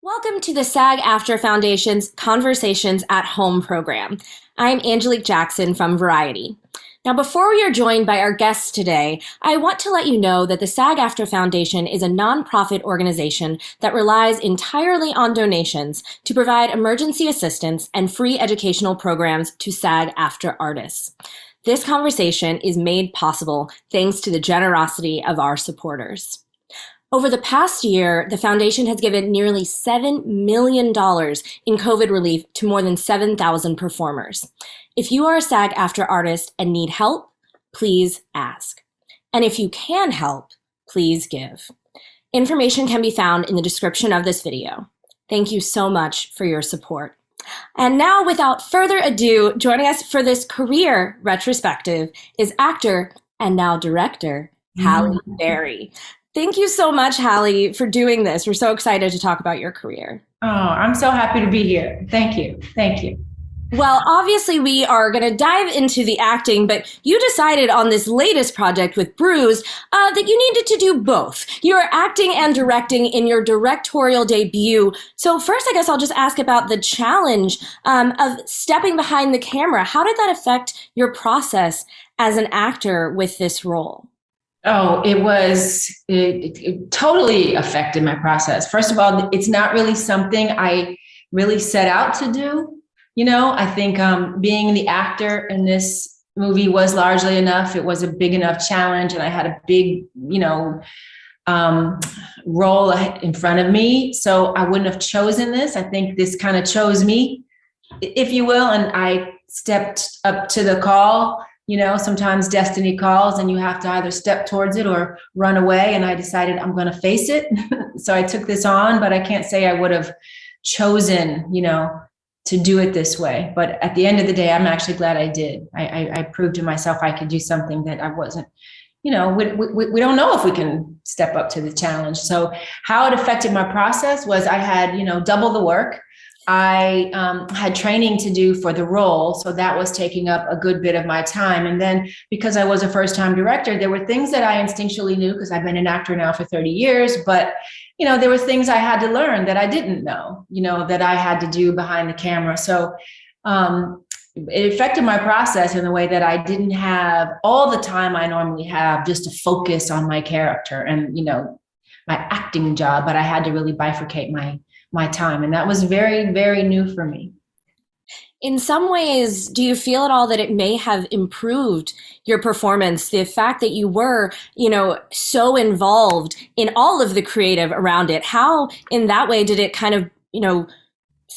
Welcome to the SAG-AFTRA Foundation's Conversations at Home program. I'm Angelique Jackson from Variety. Now, before we are joined by our guests today, I want to let you know that the SAG-AFTRA Foundation is a nonprofit organization that relies entirely on donations to provide emergency assistance and free educational programs to SAG-AFTRA artists. This conversation is made possible thanks to the generosity of our supporters. Over the past year, the foundation has given nearly $7 million in COVID relief to more than 7,000 performers. If you are a SAG-AFTRA artist and need help, please ask. And if you can help, please give. Information can be found in the description of this video. Thank you so much for your support. And now, without further ado, joining us for this career retrospective is actor and now director, Halle Berry. Thank you so much, Halle, for doing this. We're so excited to talk about your career. Oh, I'm so happy to be here. Thank you. Thank you. Well, obviously, we are going to dive into the acting, but you decided on this latest project with Bruised that you needed to do both. You are acting and directing in your directorial debut. So first, I guess I'll just ask about the challenge of stepping behind the camera. How did that affect your process as an actor with this role? Oh, it totally affected my process. First of all, it's not really something I really set out to do. You know, I think being the actor in this movie was largely enough. It was a big enough challenge, and I had a big, role in front of me. So I wouldn't have chosen this. I think this kind of chose me, if you will, and I stepped up to the call. You know, sometimes destiny calls and you have to either step towards it or run away. And I decided I'm going to face it. So I took this on, but I can't say I would have chosen, to do it this way. But at the end of the day, I'm actually glad I did. I proved to myself I could do something that I wasn't, we don't know if we can step up to the challenge. So how it affected my process was I had, double the work. I had training to do for the role, so that was taking up a good bit of my time. And then because I was a first-time director, there were things that I instinctually knew because I've been an actor now for 30 years, but there were things I had to learn that I didn't know, that I had to do behind the camera. So it affected my process in the way that I didn't have all the time I normally have just to focus on my character and, my acting job, but I had to really bifurcate my time. And that was very, very new for me. In some ways, do you feel at all that it may have improved your performance? The fact that you were, so involved in all of the creative around it, how in that way did it kind of,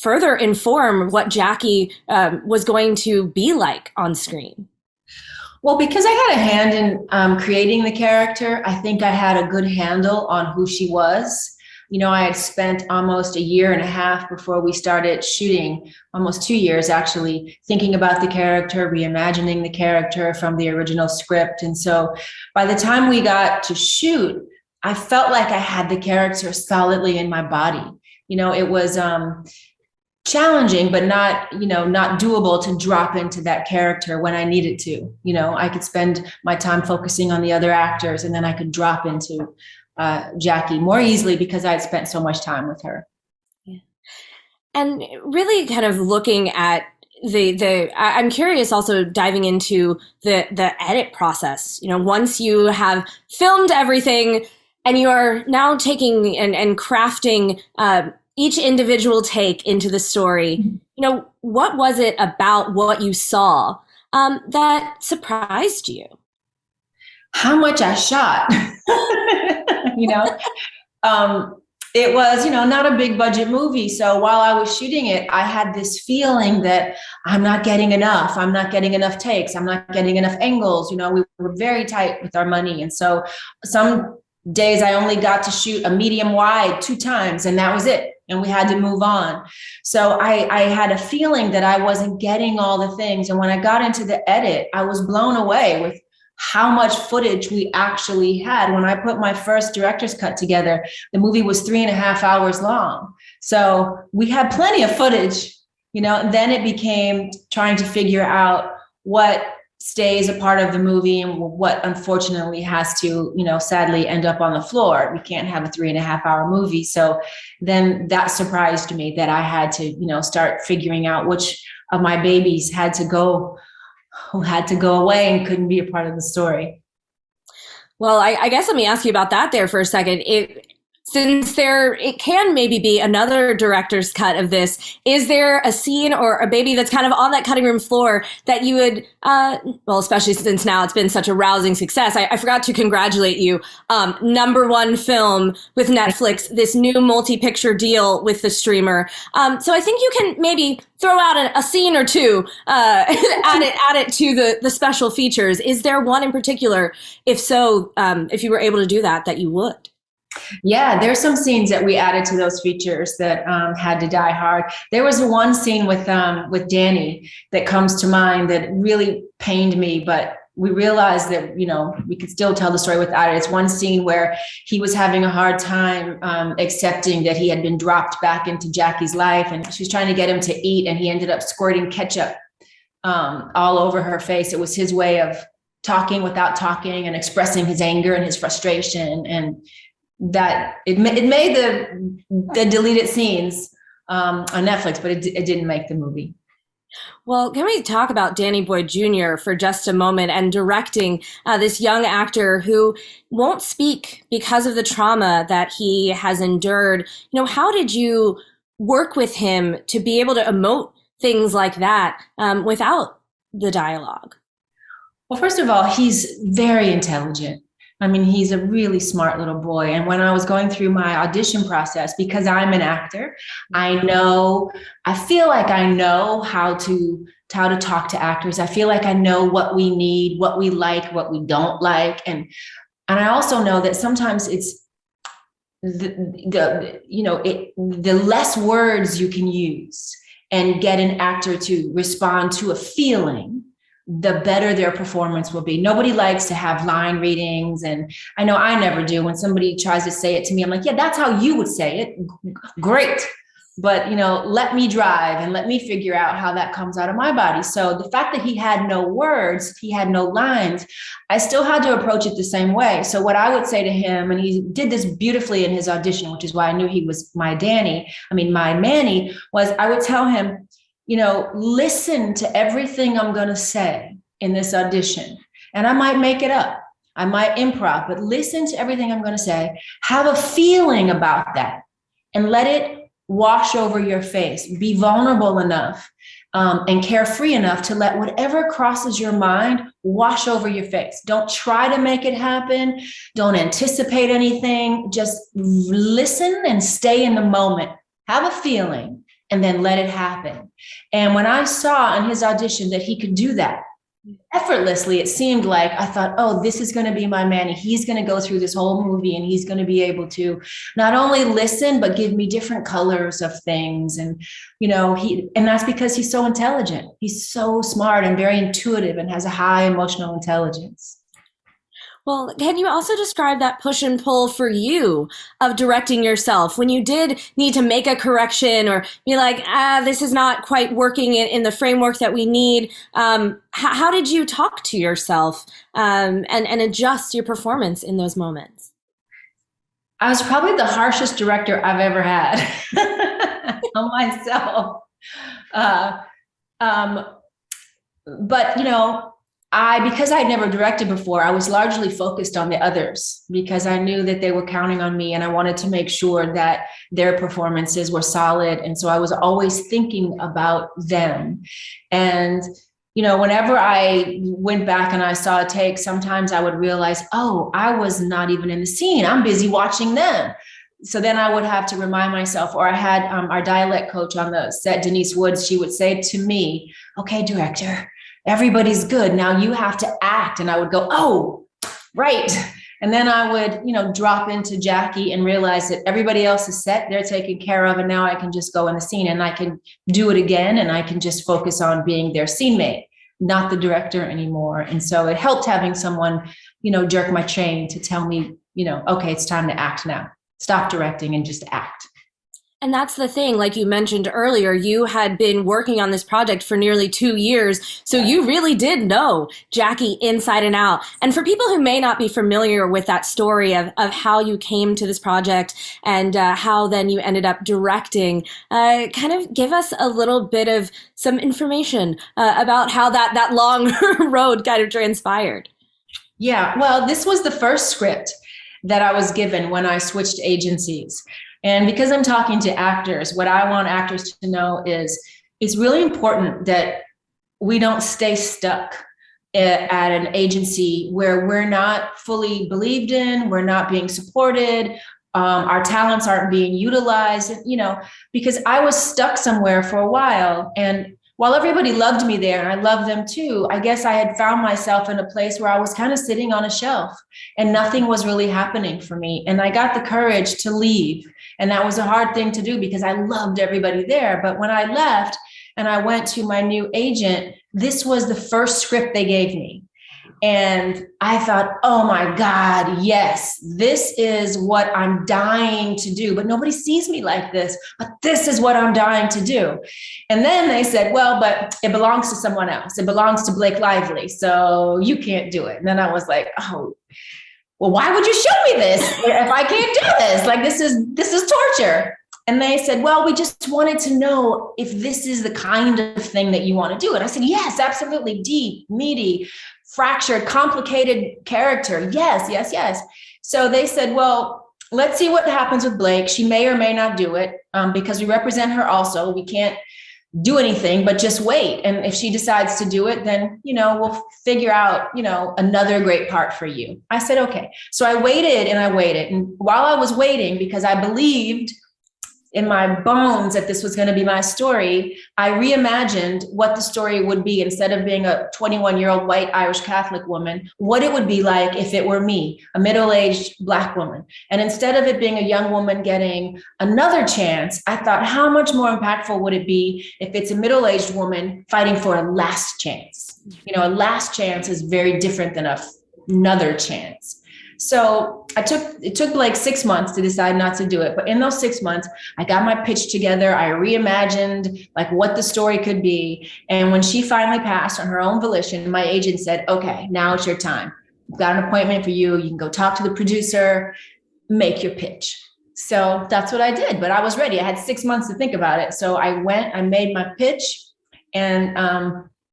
further inform what Jackie was going to be like on screen? Well, because I had a hand in creating the character, I think I had a good handle on who she was. I had spent almost 1.5 years before we started shooting, almost 2 years actually, thinking about the character, reimagining the character from the original script. And so by the time we got to shoot, I felt like I had the character solidly in my body. It was challenging, but not doable to drop into that character when I needed to. I could spend my time focusing on the other actors, and then I could drop into Jackie more easily because I had spent so much time with her. Yeah. And really kind of looking at I'm curious also diving into the edit process. Once you have filmed everything and you are now taking and crafting each individual take into the story, what was it about what you saw that surprised you? How much I shot. It was, not a big budget movie. So while I was shooting it, I had this feeling that I'm not getting enough. I'm not getting enough takes. I'm not getting enough angles. We were very tight with our money. And so some days I only got to shoot a medium wide 2 times, and that was it. And we had to move on. So I had a feeling that I wasn't getting all the things. And when I got into the edit, I was blown away with how much footage we actually had. When I put my first director's cut together, the movie was 3.5 hours long. So we had plenty of footage, and then it became trying to figure out what stays a part of the movie and what unfortunately has to, sadly end up on the floor. We can't have a 3.5-hour movie. So then that surprised me that I had to, start figuring out which of my babies had to go away and couldn't be a part of the story. Well, I guess let me ask you about that there for a second. Since it can maybe be another director's cut of this, is there a scene or a baby that's kind of on that cutting room floor that you would, well, especially since now it's been such a rousing success. I forgot to congratulate you. #1 film with Netflix, this new multi-picture deal with the streamer. So I think you can maybe throw out a scene or two, add it to the special features. Is there one in particular? If so, if you were able to do that you would? Yeah, there's some scenes that we added to those features that had to die hard. There was one scene with Danny that comes to mind that really pained me, but we realized that, we could still tell the story without it. It's one scene where he was having a hard time accepting that he had been dropped back into Jackie's life, and she was trying to get him to eat, and he ended up squirting ketchup all over her face. It was his way of talking without talking and expressing his anger and his frustration, and that it made the deleted scenes on Netflix, but it didn't make the movie. Well, can we talk about Danny Boyd Jr. for just a moment and directing this young actor who won't speak because of the trauma that he has endured? How did you work with him to be able to emote things like that without the dialogue? Well, first of all, he's very intelligent. I mean, he's a really smart little boy. And when I was going through my audition process, because I'm an actor, I feel like I know how to talk to actors. I feel like I know what we need, what we like, what we don't like. And I also know that sometimes it's the less words you can use and get an actor to respond to a feeling, the better their performance will be. Nobody likes to have line readings. And I know I never do. When somebody tries to say it to me, I'm like, yeah, that's how you would say it. Great. But, let me drive and let me figure out how that comes out of my body. So the fact that he had no words, he had no lines, I still had to approach it the same way. So what I would say to him, and he did this beautifully in his audition, which is why I knew he was my Manny, was I would tell him, listen to everything I'm going to say in this audition. And I might make it up. I might improv, but listen to everything I'm going to say. Have a feeling about that and let it wash over your face. Be vulnerable enough and carefree enough to let whatever crosses your mind wash over your face. Don't try to make it happen. Don't anticipate anything. Just listen and stay in the moment. Have a feeling and then let it happen. And when I saw in his audition that he could do that effortlessly, it seemed like I thought, oh, this is going to be my Manny. He's going to go through this whole movie and he's going to be able to not only listen, but give me different colors of things. And, and that's because he's so intelligent. He's so smart and very intuitive and has a high emotional intelligence. Well, can you also describe that push and pull for you of directing yourself when you did need to make a correction or be like, this is not quite working in the framework that we need? How did you talk to yourself and adjust your performance in those moments? I was probably the harshest director I've ever had on myself. But, because I'd never directed before, I was largely focused on the others because I knew that they were counting on me and I wanted to make sure that their performances were solid. And so I was always thinking about them. And, whenever I went back and I saw a take, sometimes I would realize, oh, I was not even in the scene. I'm busy watching them. So then I would have to remind myself, or I had our dialect coach on the set, Denise Woods, she would say to me, okay, director, everybody's good. Now you have to act. And I would go, oh, right. And then I would, drop into Jackie and realize that everybody else is set, they're taken care of. And now I can just go in the scene and I can do it again. And I can just focus on being their scene mate, not the director anymore. And so it helped having someone, jerk my chain to tell me, okay, it's time to act now. Stop directing and just act. And that's the thing, like you mentioned earlier, you had been working on this project for nearly 2 years. So you really did know Jackie inside and out. And for people who may not be familiar with that story of how you came to this project and how then you ended up directing, kind of give us a little bit of some information about how that long road kind of transpired. Yeah, well, this was the first script that I was given when I switched agencies. And because I'm talking to actors, what I want actors to know is it's really important that we don't stay stuck at an agency where we're not fully believed in, we're not being supported, our talents aren't being utilized, because I was stuck somewhere for a while. And while everybody loved me there, and I loved them too, I guess I had found myself in a place where I was kind of sitting on a shelf and nothing was really happening for me. And I got the courage to leave. And that was a hard thing to do because I loved everybody there. But when I left and I went to my new agent, this was the first script they gave me. And I thought, oh my God, yes, this is what I'm dying to do. But nobody sees me like this, but this is what I'm dying to do. And then they said, well, but it belongs to someone else. It belongs to Blake Lively. So you can't do it. And then I was like, oh, well, why would you show me this if I can't do this? Like, this is torture. And they said, well, we just wanted to know if this is the kind of thing that you want to do. And I said, yes, absolutely. Deep, meaty, fractured, complicated character. Yes, yes, yes. So they said, well, let's see what happens with Blake. She may or may not do it because we represent her also. We can't do anything, but just wait. And if she decides to do it, then, we'll figure out, another great part for you. I said, okay. So I waited and I waited. And while I was waiting, because I believed in my bones that this was going to be my story, I reimagined what the story would be. Instead of being a 21-year-old white Irish Catholic woman, what it would be like if it were me, a middle-aged Black woman. And instead of it being a young woman getting another chance, I thought, how much more impactful would it be if it's a middle-aged woman fighting for a last chance? A last chance is very different than another chance. So it took like 6 months to decide not to do it. But in those 6 months, I got my pitch together. I reimagined like what the story could be. And when she finally passed on her own volition, my agent said, okay, now it's your time. I've got an appointment for you. You can go talk to the producer, make your pitch. So that's what I did. But I was ready. I had 6 months to think about it. So I went, I made my pitch. And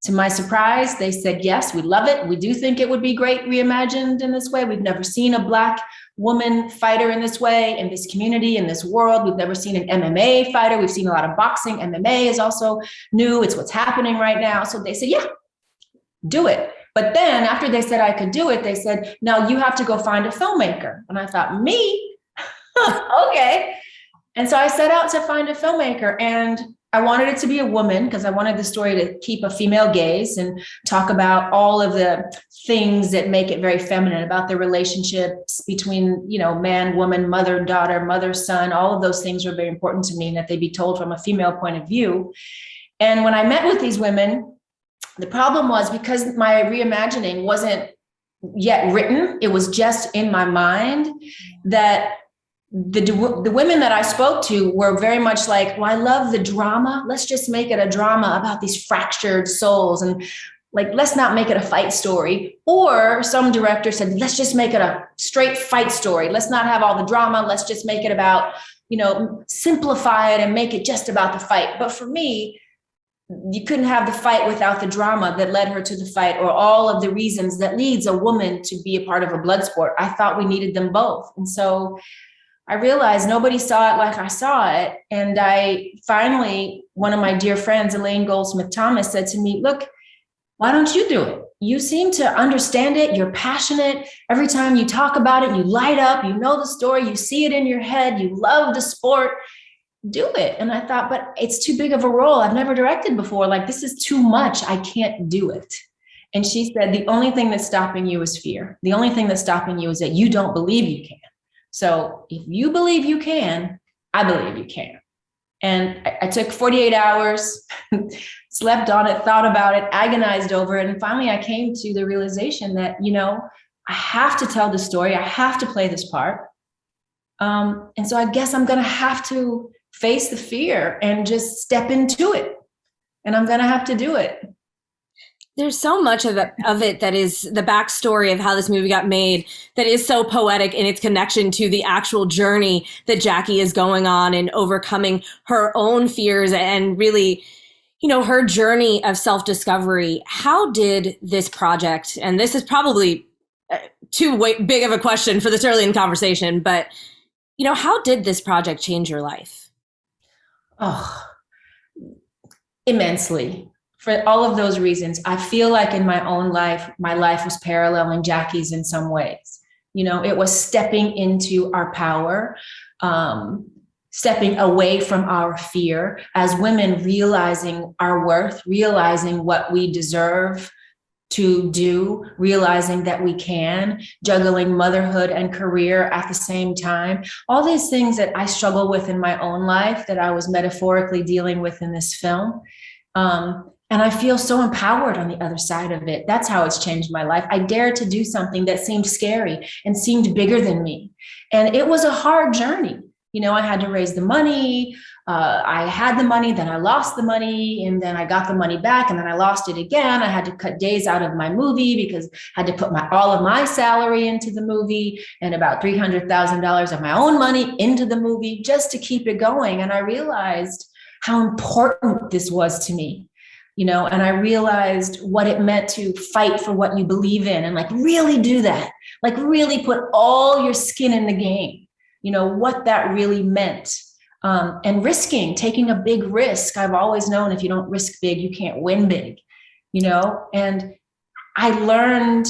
to my surprise, they said, yes, we love it. We do think it would be great reimagined in this way. We've never seen a Black woman fighter in this way, in this community, in this world. We've never seen an MMA fighter. We've seen a lot of boxing. MMA is also new. It's what's happening right now. So they said, yeah, do it. But then after they said I could do it, they said, no, you have to go find a filmmaker. And I thought, me? Okay. And so I set out to find a filmmaker, and I wanted it to be a woman because I wanted the story to keep a female gaze and talk about all of the things that make it very feminine, about the relationships between, man, woman, mother, daughter, mother, son. All of those things were very important to me, and that they be told from a female point of view. And when I met with these women, the problem was because my reimagining wasn't yet written, it was just in my mind, that the women that I spoke to were very much like, well, I love the drama. Let's just make it a drama about these fractured souls. And like, let's not make it a fight story. Or some director said, let's just make it a straight fight story. Let's not have all the drama. Let's just make it about, simplify it and make it just about the fight. But for me, you couldn't have the fight without the drama that led her to the fight, or all of the reasons that leads a woman to be a part of a blood sport. I thought we needed them both. And so I realized nobody saw it like I saw it. And I finally, one of my dear friends, Elaine Goldsmith Thomas, said to me, look, why don't you do it? You seem to understand it. You're passionate. Every time you talk about it, you light up, you know the story, you see it in your head, you love the sport. Do it. And I thought, but it's too big of a role. I've never directed before. Like, this is too much. I can't do it. And she said, the only thing that's stopping you is fear. The only thing that's stopping you is that you don't believe you can. So if you believe you can, I believe you can. And I took 48 hours, slept on it, thought about it, agonized over it. And finally, I came to the realization that, I have to tell the story. I have to play this part. And so I guess I'm going to have to face the fear and just step into it. And I'm going to have to do it. There's so much of it that is the backstory of how this movie got made that is so poetic in its connection to the actual journey that Jackie is going on and overcoming her own fears and really, her journey of self-discovery. How did this project, and this is probably too big of a question for this early in conversation, but, how did this project change your life? Oh, immensely. For all of those reasons, I feel like in my own life, my life was paralleling Jackie's in some ways. It was stepping into our power, stepping away from our fear as women, realizing our worth, realizing what we deserve to do, realizing that we can, juggling motherhood and career at the same time. All these things that I struggle with in my own life that I was metaphorically dealing with in this film. And I feel so empowered on the other side of it. That's how it's changed my life. I dared to do something that seemed scary and seemed bigger than me. And it was a hard journey. I had to raise the money. I had the money, then I lost the money, and then I got the money back, and then I lost it again. I had to cut days out of my movie because I had to put all of my salary into the movie and about $300,000 of my own money into the movie just to keep it going. And I realized how important this was to me. And I realized what it meant to fight for what you believe in and really do that, really put all your skin in the game, what that really meant. And taking a big risk. I've always known if you don't risk big, you can't win big, and I learned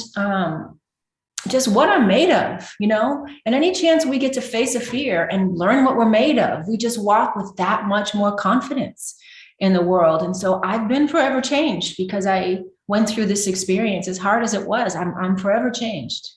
just what I'm made of, and any chance we get to face a fear and learn what we're made of, we just walk with that much more confidence in the world. And so I've been forever changed because I went through this experience. As hard as it was, I'm forever changed.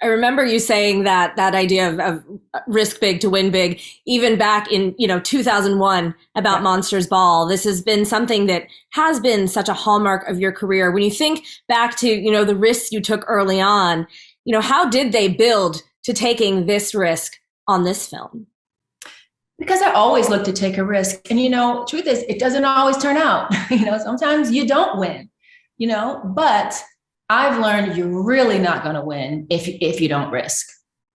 I remember you saying that idea of risk big to win big, even back in 2001 about Monsters Ball. This has been something that has been such a hallmark of your career. When you think back to the risks you took early on, how did they build to taking this risk on this film? Because I always look to take a risk. And, truth is, it doesn't always turn out. Sometimes you don't win, but I've learned you're really not going to win if you don't risk.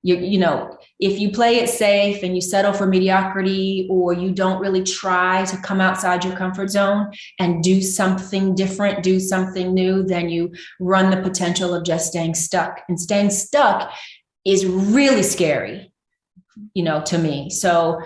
If you play it safe and you settle for mediocrity, or you don't really try to come outside your comfort zone and do something different, do something new, then you run the potential of just staying stuck. And staying stuck is really scary, to me. So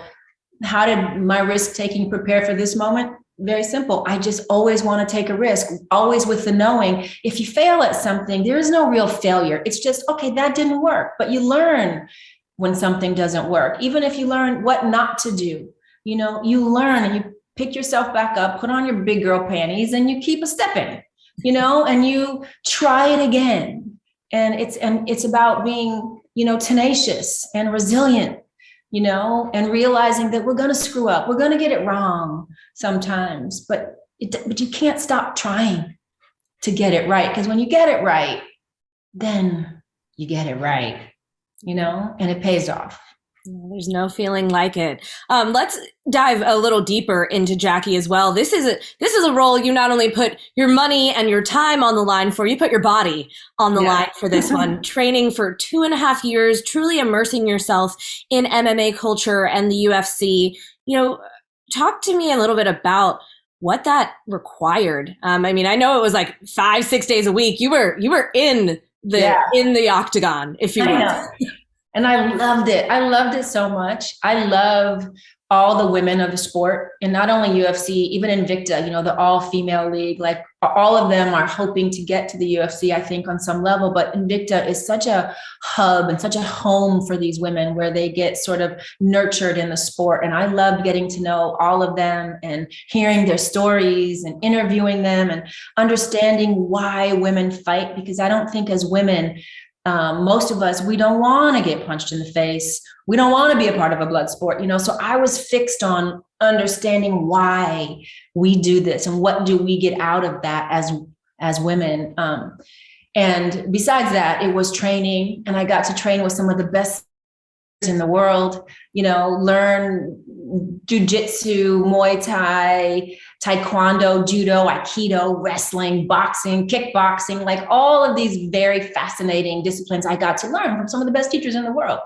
how did my risk taking prepare for this moment? Very simple. I just always want to take a risk, always with the knowing if you fail at something, there is no real failure. It's just, okay, that didn't work. But you learn when something doesn't work. Even if you learn what not to do, you learn and you pick yourself back up, put on your big girl panties, and you keep a stepping, and you try it again. And it's about being, tenacious and resilient, and realizing that we're going to screw up. We're going to get it wrong sometimes, but you can't stop trying to get it right. Because when you get it right, then you get it right, and it pays off. There's no feeling like it. Let's dive a little deeper into Jackie as well. This is a role you not only put your money and your time on the line for, you put your body on the line for this one. Training for 2.5 years, truly immersing yourself in MMA culture and the UFC. Talk to me a little bit about what that required. I know it was 5-6 days a week. You were in the octagon, if you will. And I loved it. I loved it so much. I love all the women of the sport, and not only UFC, even Invicta, the all-female league, all of them are hoping to get to the UFC, I think, on some level. But Invicta is such a hub and such a home for these women where they get sort of nurtured in the sport. And I loved getting to know all of them and hearing their stories and interviewing them and understanding why women fight, because I don't think as women, most of us, we don't want to get punched in the face. We don't want to be a part of a blood sport, So I was fixed on understanding why we do this and what do we get out of that as women. And besides that, it was training, and I got to train with some of the best in the world, learn jujitsu, Muay Thai, Taekwondo, Judo, Aikido, wrestling, boxing, kickboxing, like all of these very fascinating disciplines I got to learn from some of the best teachers in the world.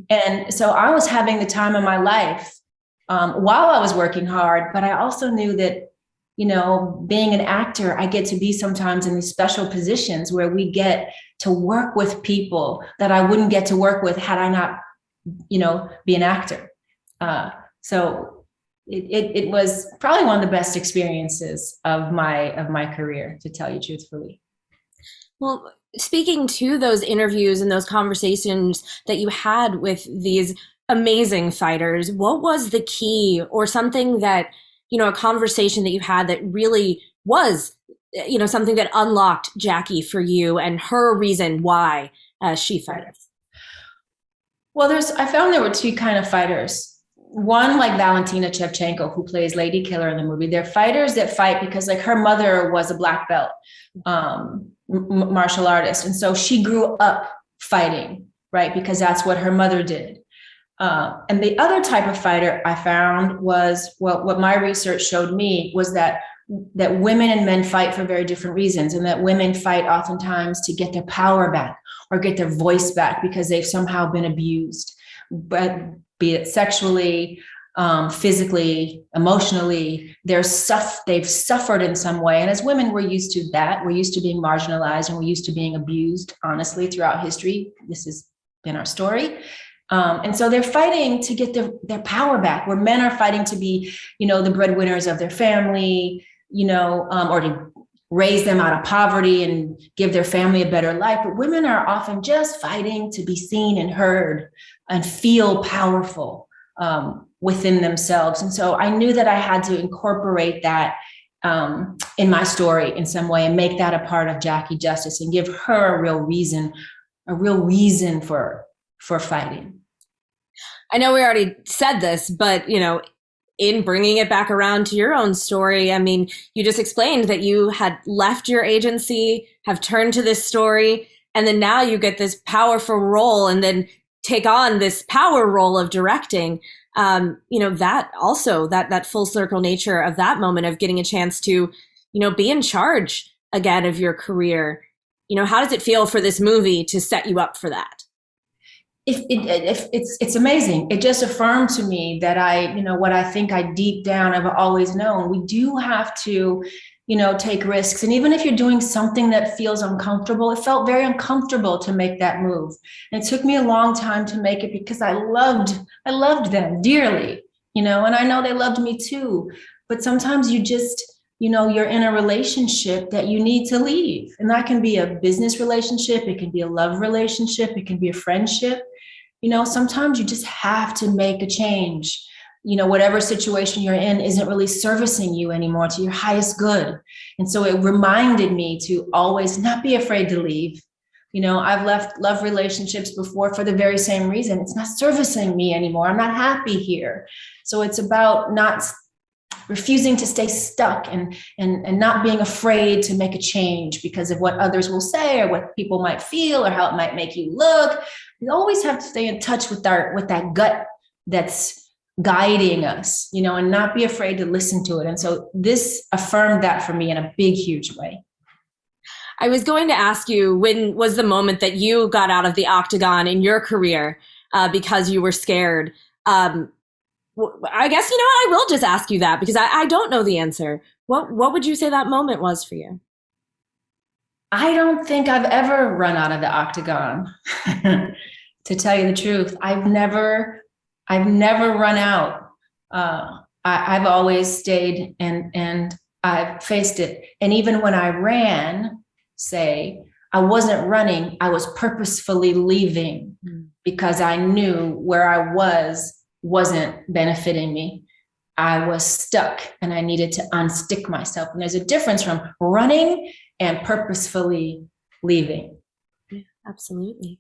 And so I was having the time of my life while I was working hard, but I also knew that, being an actor, I get to be sometimes in these special positions where we get to work with people that I wouldn't get to work with had I not, be an actor. So it was probably one of the best experiences of my career, to tell you truthfully. Well, speaking to those interviews and those conversations that you had with these amazing fighters, what was the key or something that, a conversation that you had that really was, something that unlocked Jackie for you and her reason why she fights? Well, I found there were two kind of fighters. One, like Valentina Shevchenko, who plays Lady Killer in the movie. They're fighters that fight because, like, her mother was a black belt martial artist. And so she grew up fighting, right? Because that's what her mother did. And the other type of fighter I found was what my research showed me was that women and men fight for very different reasons, and that women fight oftentimes to get their power back or get their voice back because they've somehow been abused, but be it sexually, physically, emotionally, they've suffered in some way. And as women, we're used to that. We're used to being marginalized, and we're used to being abused, honestly, throughout history. This has been our story. And so they're fighting to get their power back, where men are fighting to be, the breadwinners of their family, or to raise them out of poverty and give their family a better life. But women are often just fighting to be seen and heard and feel powerful within themselves. And so I knew that I had to incorporate that in my story in some way and make that a part of Jackie Justice and give her a real reason for fighting. I know we already said this, but, in bringing it back around to your own story, I mean, you just explained that you had left your agency, have turned to this story, and then now you get this powerful role and then take on this power role of directing. That also, that full circle nature of that moment of getting a chance to, be in charge again of your career. How does it feel for this movie to set you up for that? It's amazing. It just affirmed to me that what I think I deep down have always known. We do have to, take risks. And even if you're doing something that feels uncomfortable, it felt very uncomfortable to make that move. And it took me a long time to make it because I loved them dearly, and I know they loved me too. But sometimes you just, you're in a relationship that you need to leave. And that can be a business relationship. It can be a love relationship. It can be a friendship. Sometimes you just have to make a change. Whatever situation you're in isn't really servicing you anymore to your highest good. And so it reminded me to always not be afraid to leave. I've left love relationships before for the very same reason. It's not servicing me anymore. I'm not happy here. So it's about not refusing to stay stuck and not being afraid to make a change because of what others will say or what people might feel or how it might make you look. We always have to stay in touch with that gut that's guiding us, and not be afraid to listen to it. And so this affirmed that for me in a big, huge way. I was going to ask you, when was the moment that you got out of the octagon in your career because you were scared? I guess, I will just ask you that because I don't know the answer. What would you say that moment was for you? I don't think I've ever run out of the octagon. To tell you the truth, I've never run out. I've always stayed and I've faced it. And even when I ran, say, I wasn't running, I was purposefully leaving because I knew where I wasn't benefiting me. I was stuck and I needed to unstick myself. And there's a difference from running and purposefully leaving. Yeah, absolutely.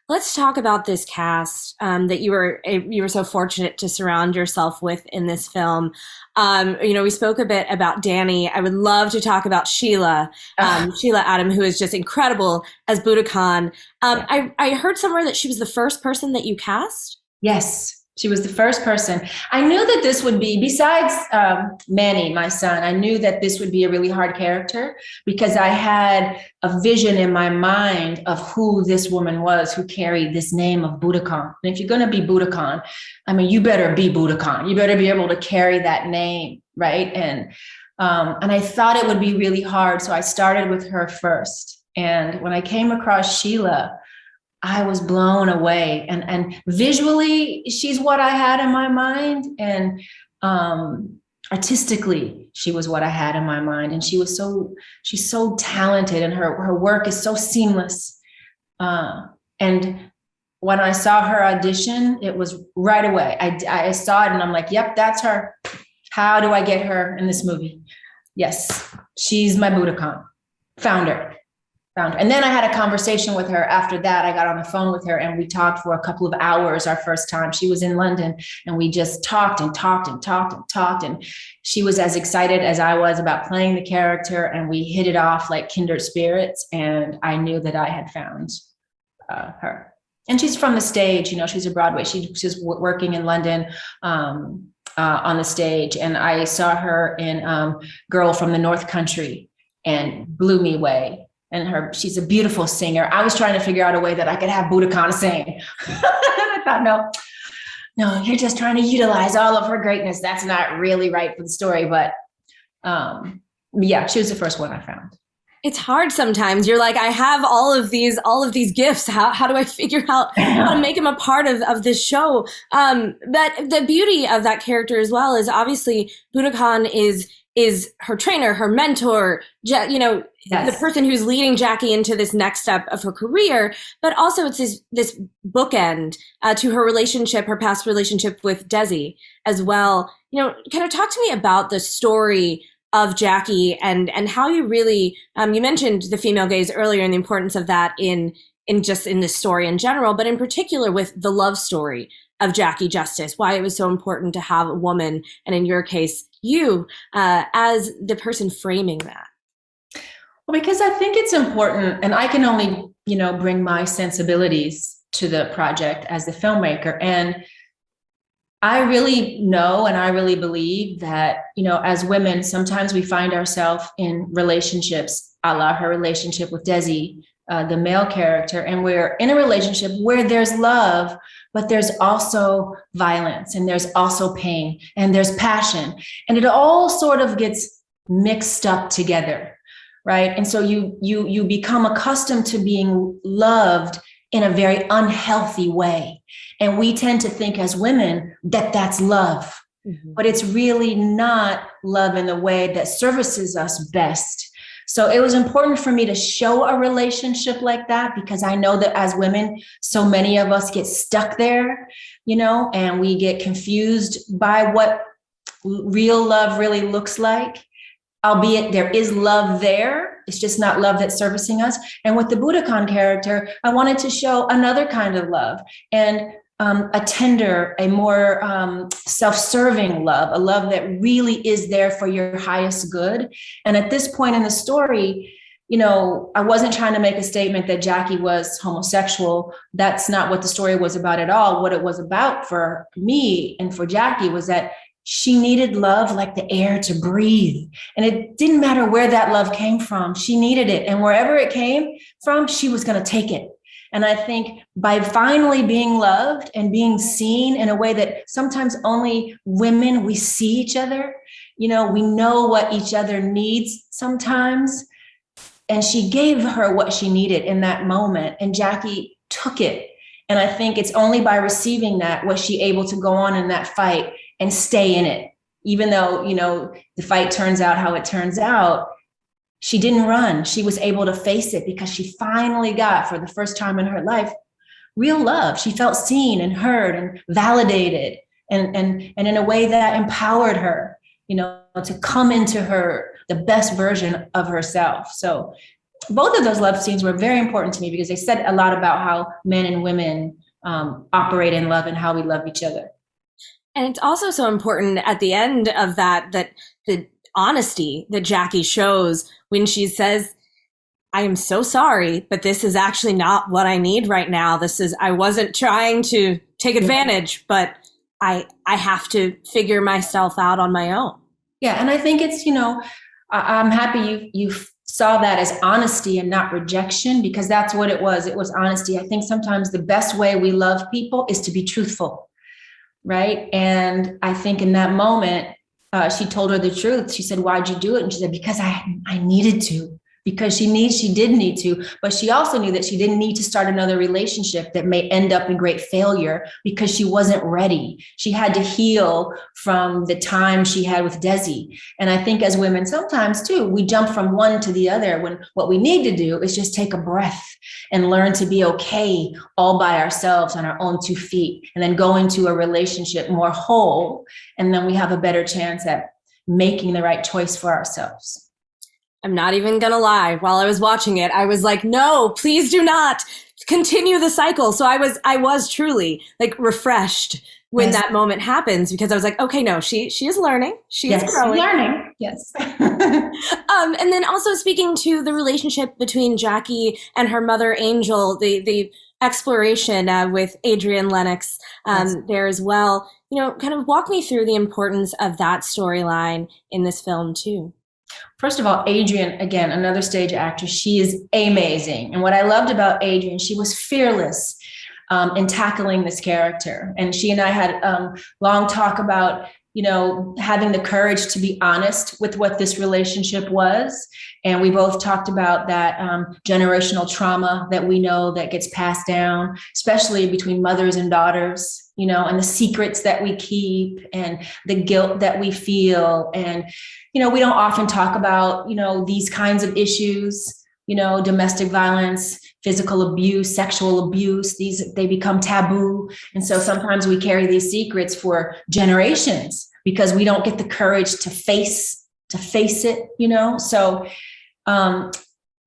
Let's talk about this cast that you were so fortunate to surround yourself with in this film. We spoke a bit about Danny. I would love to talk about Sheila, Sheila Adam, who is just incredible as Budokan. I heard somewhere that she was the first person that you cast. Yes, she was the first person. I knew that this would be, besides Manny, my son, I knew that this would be a really hard character because I had a vision in my mind of who this woman was who carried this name of Budokan. And if you're going to be Budokan, I mean, you better be Budokan. You better be able to carry that name, right? And I thought it would be really hard, so I started with her first. And when I came across Sheila, I was blown away, and visually she's what I had in my mind, and artistically she was what I had in my mind. And she's so talented, and her work is so seamless. And when I saw her audition, it was right away. I saw it and I'm like, yep, that's her. How do I get her in this movie? Yes, she's my Budokan. Found her. And then I had a conversation with her after that. I got on the phone with her and we talked for a couple of hours our first time. She was in London and we just talked and talked and talked and talked. And she was as excited as I was about playing the character, and we hit it off like kindred spirits. And I knew that I had found her. And she's from the stage, she's a Broadway. She's working in London on the stage. And I saw her in Girl from the North Country and blew me away. And she's a beautiful singer. I was trying to figure out a way that I could have Budokan sing. I thought, no, you're just trying to utilize all of her greatness. That's not really right for the story. But yeah, she was the first one I found. It's hard sometimes. You're like, I have all of these gifts. How do I figure out how to make them a part of this show? But the beauty of that character as well is obviously Budokan is her trainer, her mentor, yes. The person who's leading Jackie into this next step of her career, but also it's this bookend to her past relationship with Desi as well. Kind of talk to me about the story of Jackie and how you really, you mentioned the female gaze earlier and the importance of that in this story in general, but in particular with the love story of Jackie Justice, why it was so important to have a woman, and in your case, you, as the person framing that. Well, because I think it's important, and I can only, bring my sensibilities to the project as the filmmaker. And I really know, and I really believe that, as women, sometimes we find ourselves in relationships, a la her relationship with Desi, the male character, and we're in a relationship where there's love, but there's also violence, and there's also pain, and there's passion, and it all sort of gets mixed up together, right? And so you become accustomed to being loved in a very unhealthy way, and we tend to think as women that that's love, but it's really not love in the way that services us best. So it was important for me to show a relationship like that, because I know that as women, so many of us get stuck there, and we get confused by what real love really looks like, albeit there is love there. It's just not love that's servicing us. And with the Budokan character, I wanted to show another kind of love, and a tender, a more self-serving love, a love that really is there for your highest good. And at this point in the story, I wasn't trying to make a statement that Jackie was homosexual. That's not what the story was about at all. What it was about for me and for Jackie was that she needed love like the air to breathe. And it didn't matter where that love came from. She needed it. And wherever it came from, she was going to take it. And I think by finally being loved and being seen in a way that sometimes only women, we see each other, we know what each other needs sometimes. And she gave her what she needed in that moment. And Jackie took it. And I think it's only by receiving that was she able to go on in that fight and stay in it. Even though, the fight turns out how it turns out, she didn't run. She was able to face it because she finally got, for the first time in her life, real love. She felt seen and heard and validated, and in a way that empowered her, to come into the best version of herself. So both of those love scenes were very important to me because they said a lot about how men and women operate in love and how we love each other. And it's also so important at the end of that the honesty that Jackie shows when she says, I am so sorry, but this is actually not what I need right now. I wasn't trying to take advantage, but I have to figure myself out on my own. Yeah. And I think it's, I'm happy you saw that as honesty and not rejection, because that's what it was. It was honesty. I think sometimes the best way we love people is to be truthful. Right. And I think in that moment, she told her the truth. She said, why'd you do it? And she said, because I needed to, because she did need to, but she also knew that she didn't need to start another relationship that may end up in great failure because she wasn't ready. She had to heal from the time she had with Desi. And I think as women, sometimes too, we jump from one to the other when what we need to do is just take a breath and learn to be okay all by ourselves on our own 2 feet, and then go into a relationship more whole. And then we have a better chance at making the right choice for ourselves. I'm not even gonna lie. While I was watching it, I was like, no, please do not continue the cycle. So I was truly like refreshed when that moment happens, because I was like, okay, no, she is learning. She is growing. Learning. Yes. And then also speaking to the relationship between Jackie and her mother, Angel, the exploration with Adrienne Lennox there as well. Kind of walk me through the importance of that storyline in this film too. First of all, Adrienne, again, another stage actress, she is amazing. And what I loved about Adrienne, she was fearless in tackling this character. And she and I had long talk about, having the courage to be honest with what this relationship was. And we both talked about that generational trauma that we know that gets passed down, especially between mothers and daughters, and the secrets that we keep and the guilt that we feel. And, we don't often talk about, these kinds of issues, domestic violence, physical abuse, sexual abuse, they become taboo. And so sometimes we carry these secrets for generations because we don't get the courage to face it, So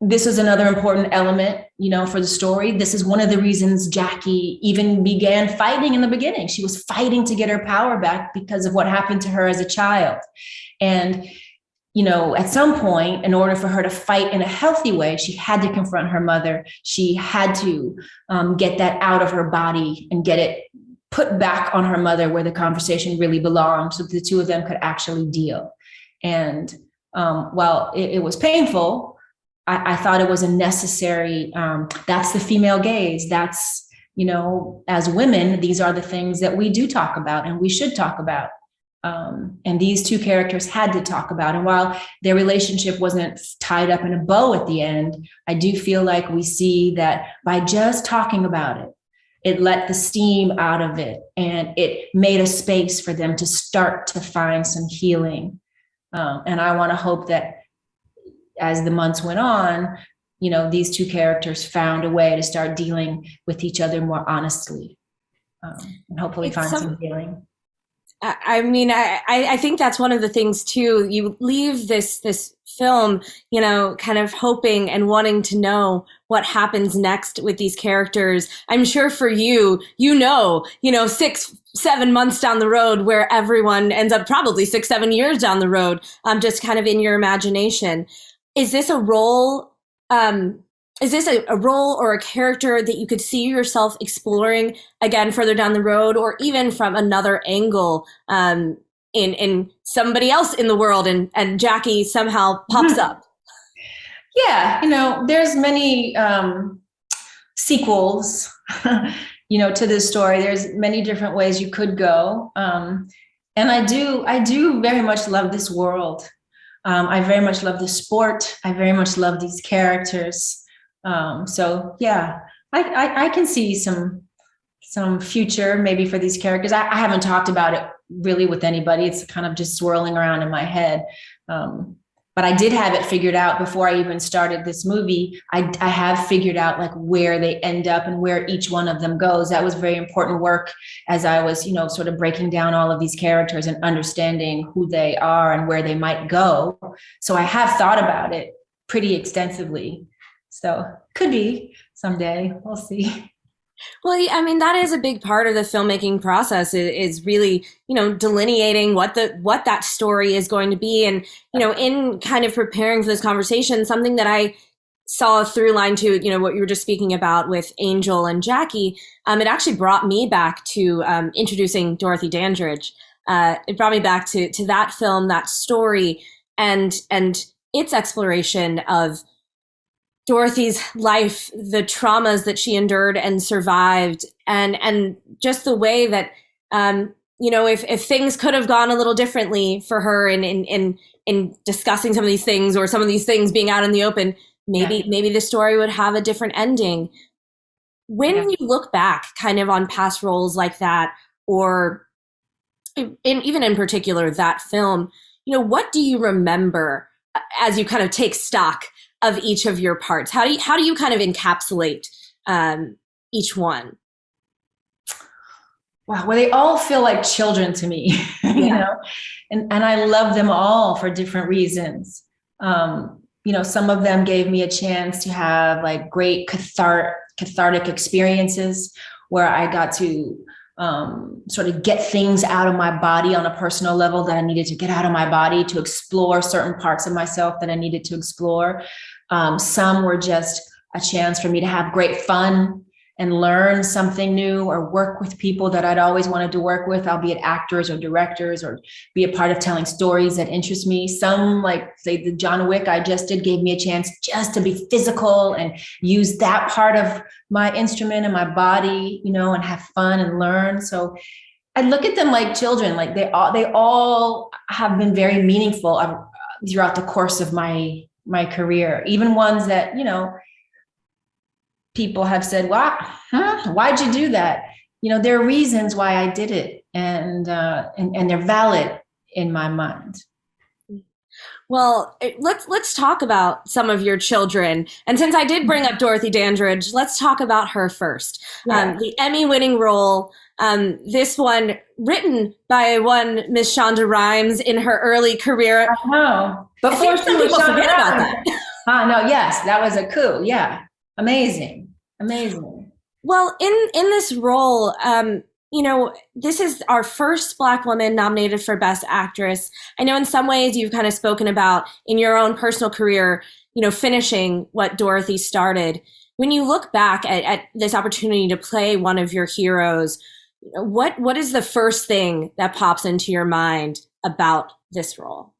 this is another important element, for the story. This is one of the reasons Jackie even began fighting in the beginning. She was fighting to get her power back because of what happened to her as a child. And, at some point, in order for her to fight in a healthy way, she had to confront her mother. She had to get that out of her body and get it put back on her mother where the conversation really belonged, so that the two of them could actually deal. And while it was painful, I thought it was a necessary, that's the female gaze. That's, as women, these are the things that we do talk about and we should talk about. And these two characters had to talk about. And while their relationship wasn't tied up in a bow at the end, I do feel like we see that by just talking about it, it let the steam out of it and it made a space for them to start to find some healing. And I want to hope that as the months went on, these two characters found a way to start dealing with each other more honestly, and hopefully find some healing. I mean, I think that's one of the things too. You leave this film, kind of hoping and wanting to know what happens next with these characters. I'm sure for you, 6-7 months down the road where everyone ends up, probably 6-7 years down the road, just kind of in your imagination. Is this a role? Is this a role or a character that you could see yourself exploring again further down the road, or even from another angle in somebody else in the world, and Jackie somehow pops up? Yeah, there's many sequels, to this story. There's many different ways you could go, and I do very much love this world. I very much love the sport. I very much love these characters. So yeah, I can see some future maybe for these characters. I haven't talked about it really with anybody. It's kind of just swirling around in my head. But I did have it figured out before I even started this movie. I have figured out like where they end up and where each one of them goes. That was very important work as I was, sort of breaking down all of these characters and understanding who they are and where they might go. So I have thought about it pretty extensively. So could be someday. We'll see. Well, I mean, that is a big part of the filmmaking process is really, delineating what that story is going to be. And, in kind of preparing for this conversation, something that I saw a through line to, what you were just speaking about with Angel and Jackie, it actually brought me back to introducing Dorothy Dandridge. It brought me back to that film, that story, and its exploration of Dorothy's life, the traumas that she endured and survived, and just the way that if things could have gone a little differently for her in discussing some of these things, or some of these things being out in the open, maybe the story would have a different ending. When you look back kind of on past roles like that, or even in particular that film, what do you remember as you kind of take stock of each of your parts? How do you kind of encapsulate each one? Wow, well, they all feel like children to me, and I love them all for different reasons. Some of them gave me a chance to have like great cathartic experiences where I got to sort of get things out of my body on a personal level that I needed to get out of my body, to explore certain parts of myself that I needed to explore. Some were just a chance for me to have great fun and learn something new, or work with people that I'd always wanted to work with, albeit actors or directors, or be a part of telling stories that interest me. Some, like say the John Wick I just did, gave me a chance just to be physical and use that part of my instrument and my body, and have fun and learn. So I look at them like children, like they all have been very meaningful throughout the course of my career, even ones that, people have said, "Wow, why'd you do that?" There are reasons why I did it, and they're valid in my mind. Well, let's talk about some of your children. And since I did bring up Dorothy Dandridge, let's talk about her first. Yeah. The Emmy-winning role, this one written by one Miss Shonda Rhimes in her early career. I know. Before some people forget about that. No, yes, that was a coup. Yeah. Amazing. Well, in this role, this is our first Black woman nominated for Best Actress. I know in some ways you've kind of spoken about in your own personal career, finishing what Dorothy started. When you look back at this opportunity to play one of your heroes, what is the first thing that pops into your mind about this role?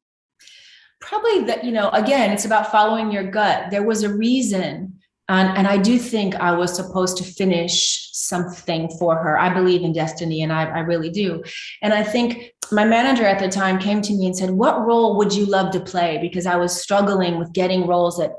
Probably that, again, it's about following your gut. There was a reason. And I do think I was supposed to finish something for her. I believe in destiny, and I really do. And I think my manager at the time came to me and said, "What role would you love to play?" Because I was struggling with getting roles that,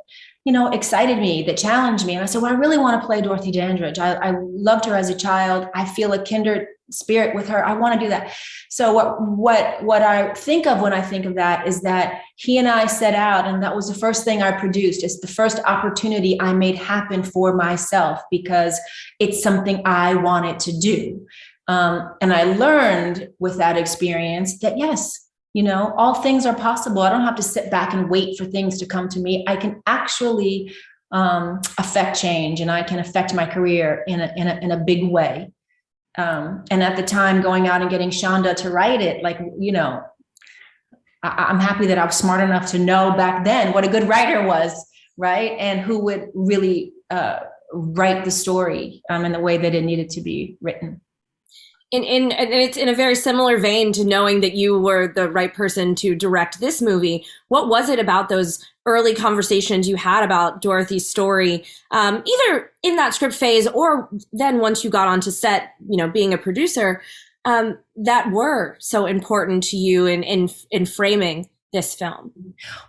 excited me, that challenged me. And I said, "Well, I really want to play Dorothy Dandridge. I loved her as a child. I feel a kindred spirit with her. I want to do that." So what I think of when I think of that is that he and I set out, and that was the first thing I produced. It's the first opportunity I made happen for myself because it's something I wanted to do. And I learned with that experience that yes, all things are possible. I don't have to sit back and wait for things to come to me. I can actually affect change, and I can affect my career in a big way. And at the time, going out and getting Shonda to write it, I'm happy that I was smart enough to know back then what a good writer was, right? And who would really write the story in the way that it needed to be written. And it's in a very similar vein to knowing that you were the right person to direct this movie. What was it about those early conversations you had about Dorothy's story, either in that script phase or then once you got onto set, being a producer, that were so important to you in framing this film?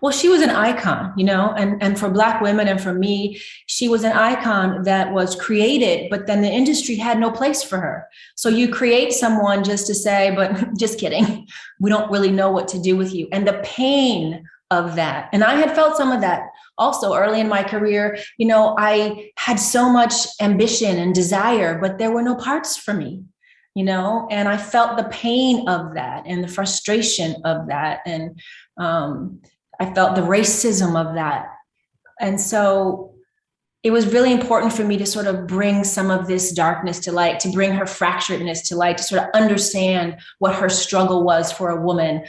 Well, she was an icon, and for Black women and for me, she was an icon that was created, but then the industry had no place for her. So you create someone just to say, but just kidding, we don't really know what to do with you. And the pain of that. And I had felt some of that also early in my career. I had so much ambition and desire, but there were no parts for me. And I felt the pain of that and the frustration of that. And I felt the racism of that. And so it was really important for me to sort of bring some of this darkness to light, to bring her fracturedness to light, to sort of understand what her struggle was for a woman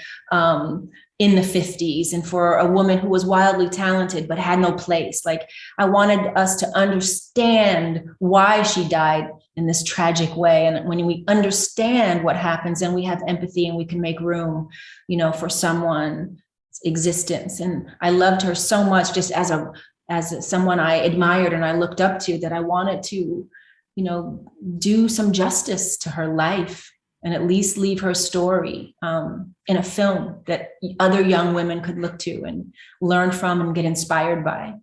in the 50s, and for a woman who was wildly talented but had no place. Like, I wanted us to understand why she died in this tragic way. And when we understand what happens, then we have empathy and we can make room, for someone's existence. And I loved her so much, just as someone I admired and I looked up to, that I wanted to, do some justice to her life, and at least leave her story in a film that other young women could look to and learn from and get inspired by.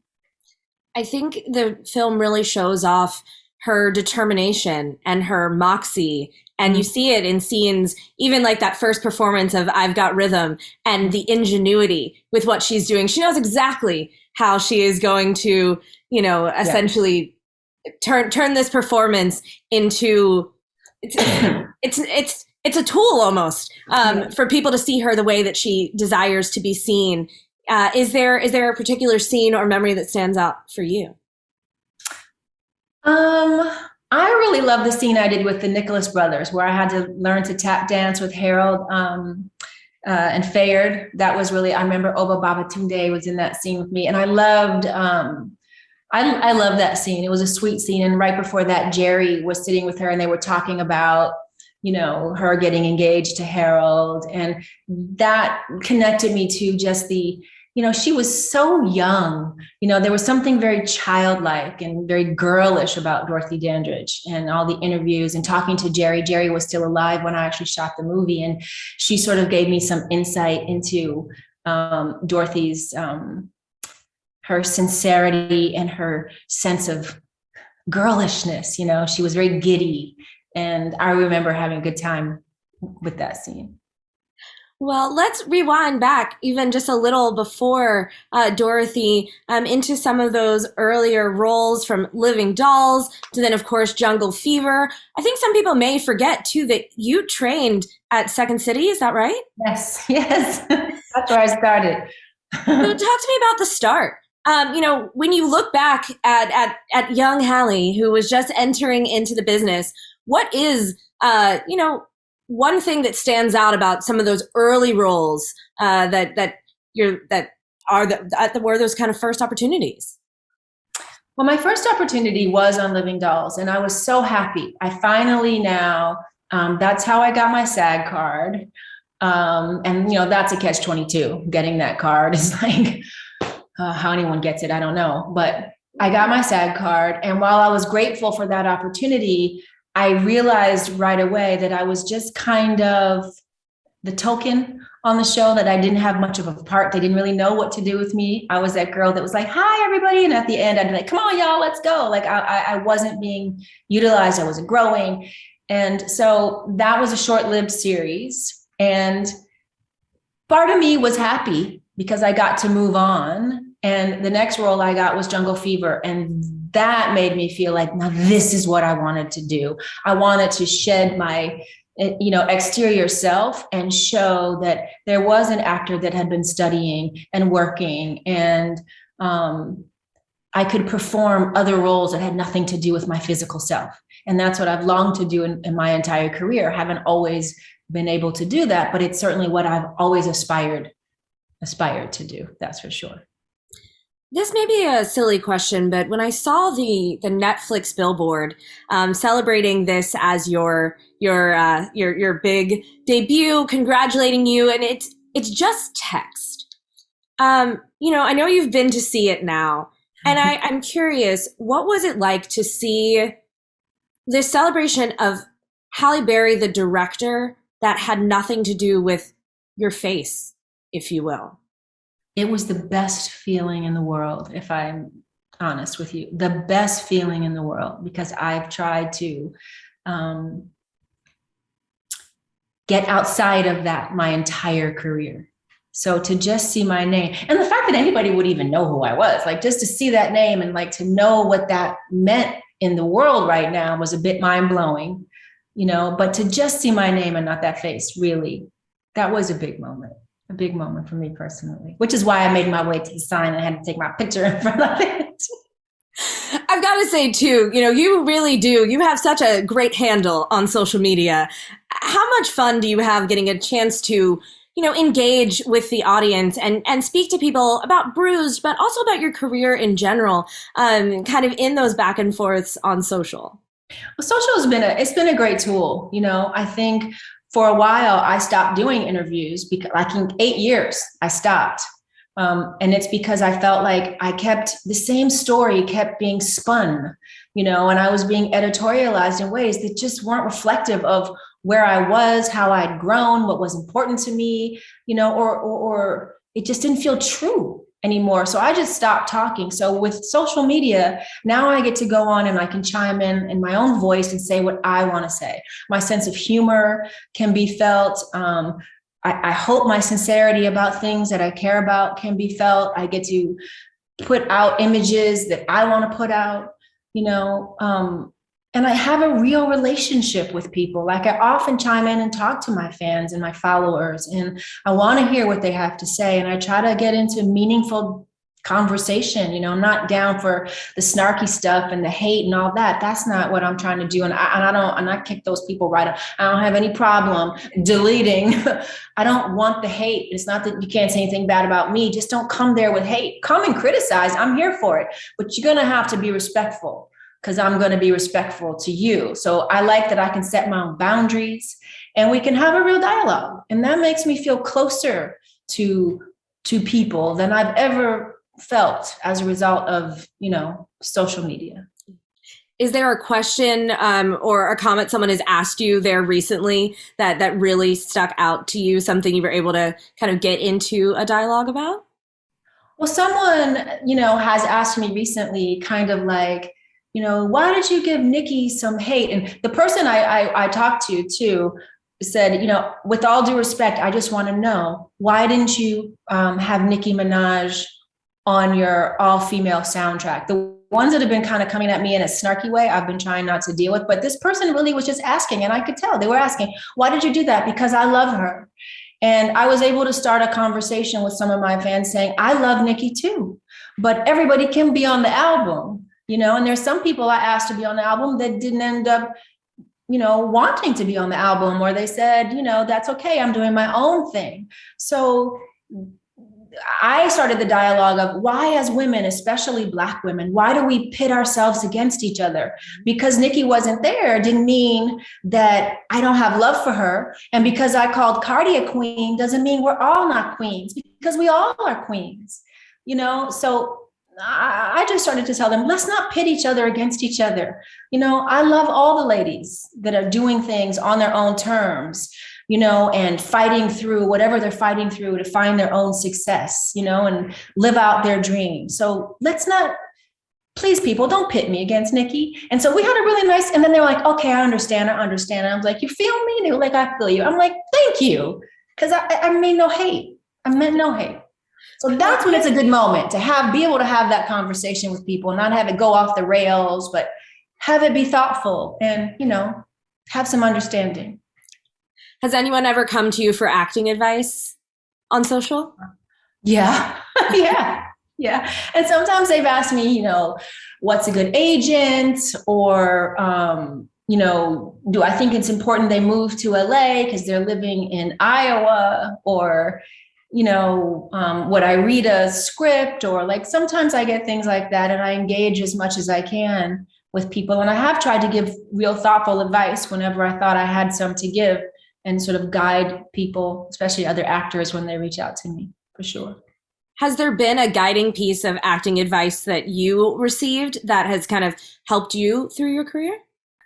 I think the film really shows off her determination and her moxie. And you see it in scenes, even like that first performance of I've Got Rhythm, and the ingenuity with what she's doing. She knows exactly how she is going to, essentially turn this performance into, it's a tool almost for people to see her the way that she desires to be seen. Is there a particular scene or memory that stands out for you? I really love the scene I did with the Nicholas brothers, where I had to learn to tap dance with Harold and Fayard. That was really, I remember Oba Babatunde was in that scene with me, and I loved I love that scene. It was a sweet scene. And right before that, Jerry was sitting with her and they were talking about, her getting engaged to Harold. And that connected me to just the, she was so young. There was something very childlike and very girlish about Dorothy Dandridge, and all the interviews and talking to Jerry. Jerry was still alive when I actually shot the movie. And she sort of gave me some insight into Dorothy's, her sincerity and her sense of girlishness. She was very giddy. And I remember having a good time with that scene. Well, let's rewind back even just a little before Dorothy into some of those earlier roles, from Living Dolls to then, of course, Jungle Fever. I think some people may forget, too, that you trained at Second City. Is that right? Yes. That's where I started. So talk to me about the start. When you look back at young Halle, who was just entering into the business, what is, one thing that stands out about some of those early roles that were those kind of first opportunities? Well, my first opportunity was on Living Dolls, and I was so happy. I finally now, that's how I got my SAG card. And that's a catch-22. Getting that card is like, how anyone gets it, I don't know. But I got my SAG card. And while I was grateful for that opportunity, I realized right away that I was just kind of the token on the show, that I didn't have much of a part. They didn't really know what to do with me. I was that girl that was like, hi, everybody. And at the end, I'd be like, come on, y'all, let's go. Like I wasn't being utilized. I wasn't growing. And so that was a short-lived series. And part of me was happy because I got to move on. And the next role I got was Jungle Fever. And that made me feel like, now this is what I wanted to do. I wanted to shed my, exterior self and show that there was an actor that had been studying and working, and I could perform other roles that had nothing to do with my physical self. And that's what I've longed to do in my entire career. I haven't always been able to do that, but it's certainly what I've always aspired to do. That's for sure. This may be a silly question, but when I saw the Netflix billboard celebrating this as your big debut, congratulating you, and it's just text. I know you've been to see it now, and I'm curious, what was it like to see this celebration of Halle Berry, the director, that had nothing to do with your face, if you will? It was the best feeling in the world, if I'm honest with you, the best feeling in the world, because I've tried to get outside of that my entire career. So to just see my name, and the fact that anybody would even know who I was, like just to see that name and like to know what that meant in the world right now was a bit mind-blowing, but to just see my name and not that face, really, that was a big moment for me personally, which is why I made my way to the sign and had to take my picture in front of it. I've got to say too, you really do. You have such a great handle on social media. How much fun do you have getting a chance to, engage with the audience and speak to people about Bruised, but also about your career in general, kind of in those back and forths on social? Well, social it's been a great tool. I think for a while I stopped doing interviews because like in 8 years I stopped. And it's because I felt like the same story kept being spun, and I was being editorialized in ways that just weren't reflective of where I was, how I'd grown, what was important to me, or it just didn't feel true anymore. So I just stopped talking. So with social media, now I get to go on and I can chime in my own voice and say what I want to say. My sense of humor can be felt. I hope my sincerity about things that I care about can be felt. I get to put out images that I want to put out, and I have a real relationship with people. Like I often chime in and talk to my fans and my followers, and I want to hear what they have to say. And I try to get into meaningful conversation. I'm not down for the snarky stuff and the hate and all that. That's not what I'm trying to do. And I kick those people right up. I don't have any problem deleting. I don't want the hate. It's not that you can't say anything bad about me. Just don't come there with hate. Come and criticize. I'm here for it. But you're going to have to be respectful, because I'm going to be respectful to you. So I like that I can set my own boundaries and we can have a real dialogue. And that makes me feel closer to people than I've ever felt as a result of, social media. Is there a question or a comment someone has asked you there recently that really stuck out to you, something you were able to kind of get into a dialogue about? Well, someone, has asked me recently kind of like, why did you give Nikki some hate? And the person I talked to too said, with all due respect, I just want to know, why didn't you have Nicki Minaj on your all-female soundtrack? The ones that have been kind of coming at me in a snarky way, I've been trying not to deal with, but this person really was just asking, and I could tell they were asking, why did you do that? Because I love her. And I was able to start a conversation with some of my fans saying, I love Nicki too, but everybody can be on the album. And there's some people I asked to be on the album that didn't end up, wanting to be on the album, or they said, that's okay, I'm doing my own thing. So I started the dialogue of why, as women, especially Black women, why do we pit ourselves against each other? Because Nicki wasn't there didn't mean that I don't have love for her. And because I called Cardi a queen doesn't mean we're all not queens, because we all are queens, So I just started to tell them, let's not pit each other against each other. I love all the ladies that are doing things on their own terms, and fighting through whatever they're fighting through to find their own success, and live out their dreams. So let's not, please, people, don't pit me against Nicki. And so we had a really nice, and then they were like, okay, I understand. And I was like, you feel me? They were like, I feel you. I'm like, thank you. Because I mean no hate. I meant no hate. So that's when it's a good moment to be able to have that conversation with people, not have it go off the rails, but have it be thoughtful and, have some understanding. Has anyone ever come to you for acting advice on social? Yeah. Yeah. And sometimes they've asked me, what's a good agent, or, do I think it's important they move to LA because they're living in Iowa, or, would I read a script, or like sometimes I get things like that, and I engage as much as I can with people. And I have tried to give real thoughtful advice whenever I thought I had some to give, and sort of guide people, especially other actors, when they reach out to me, for sure. Has there been a guiding piece of acting advice that you received that has kind of helped you through your career?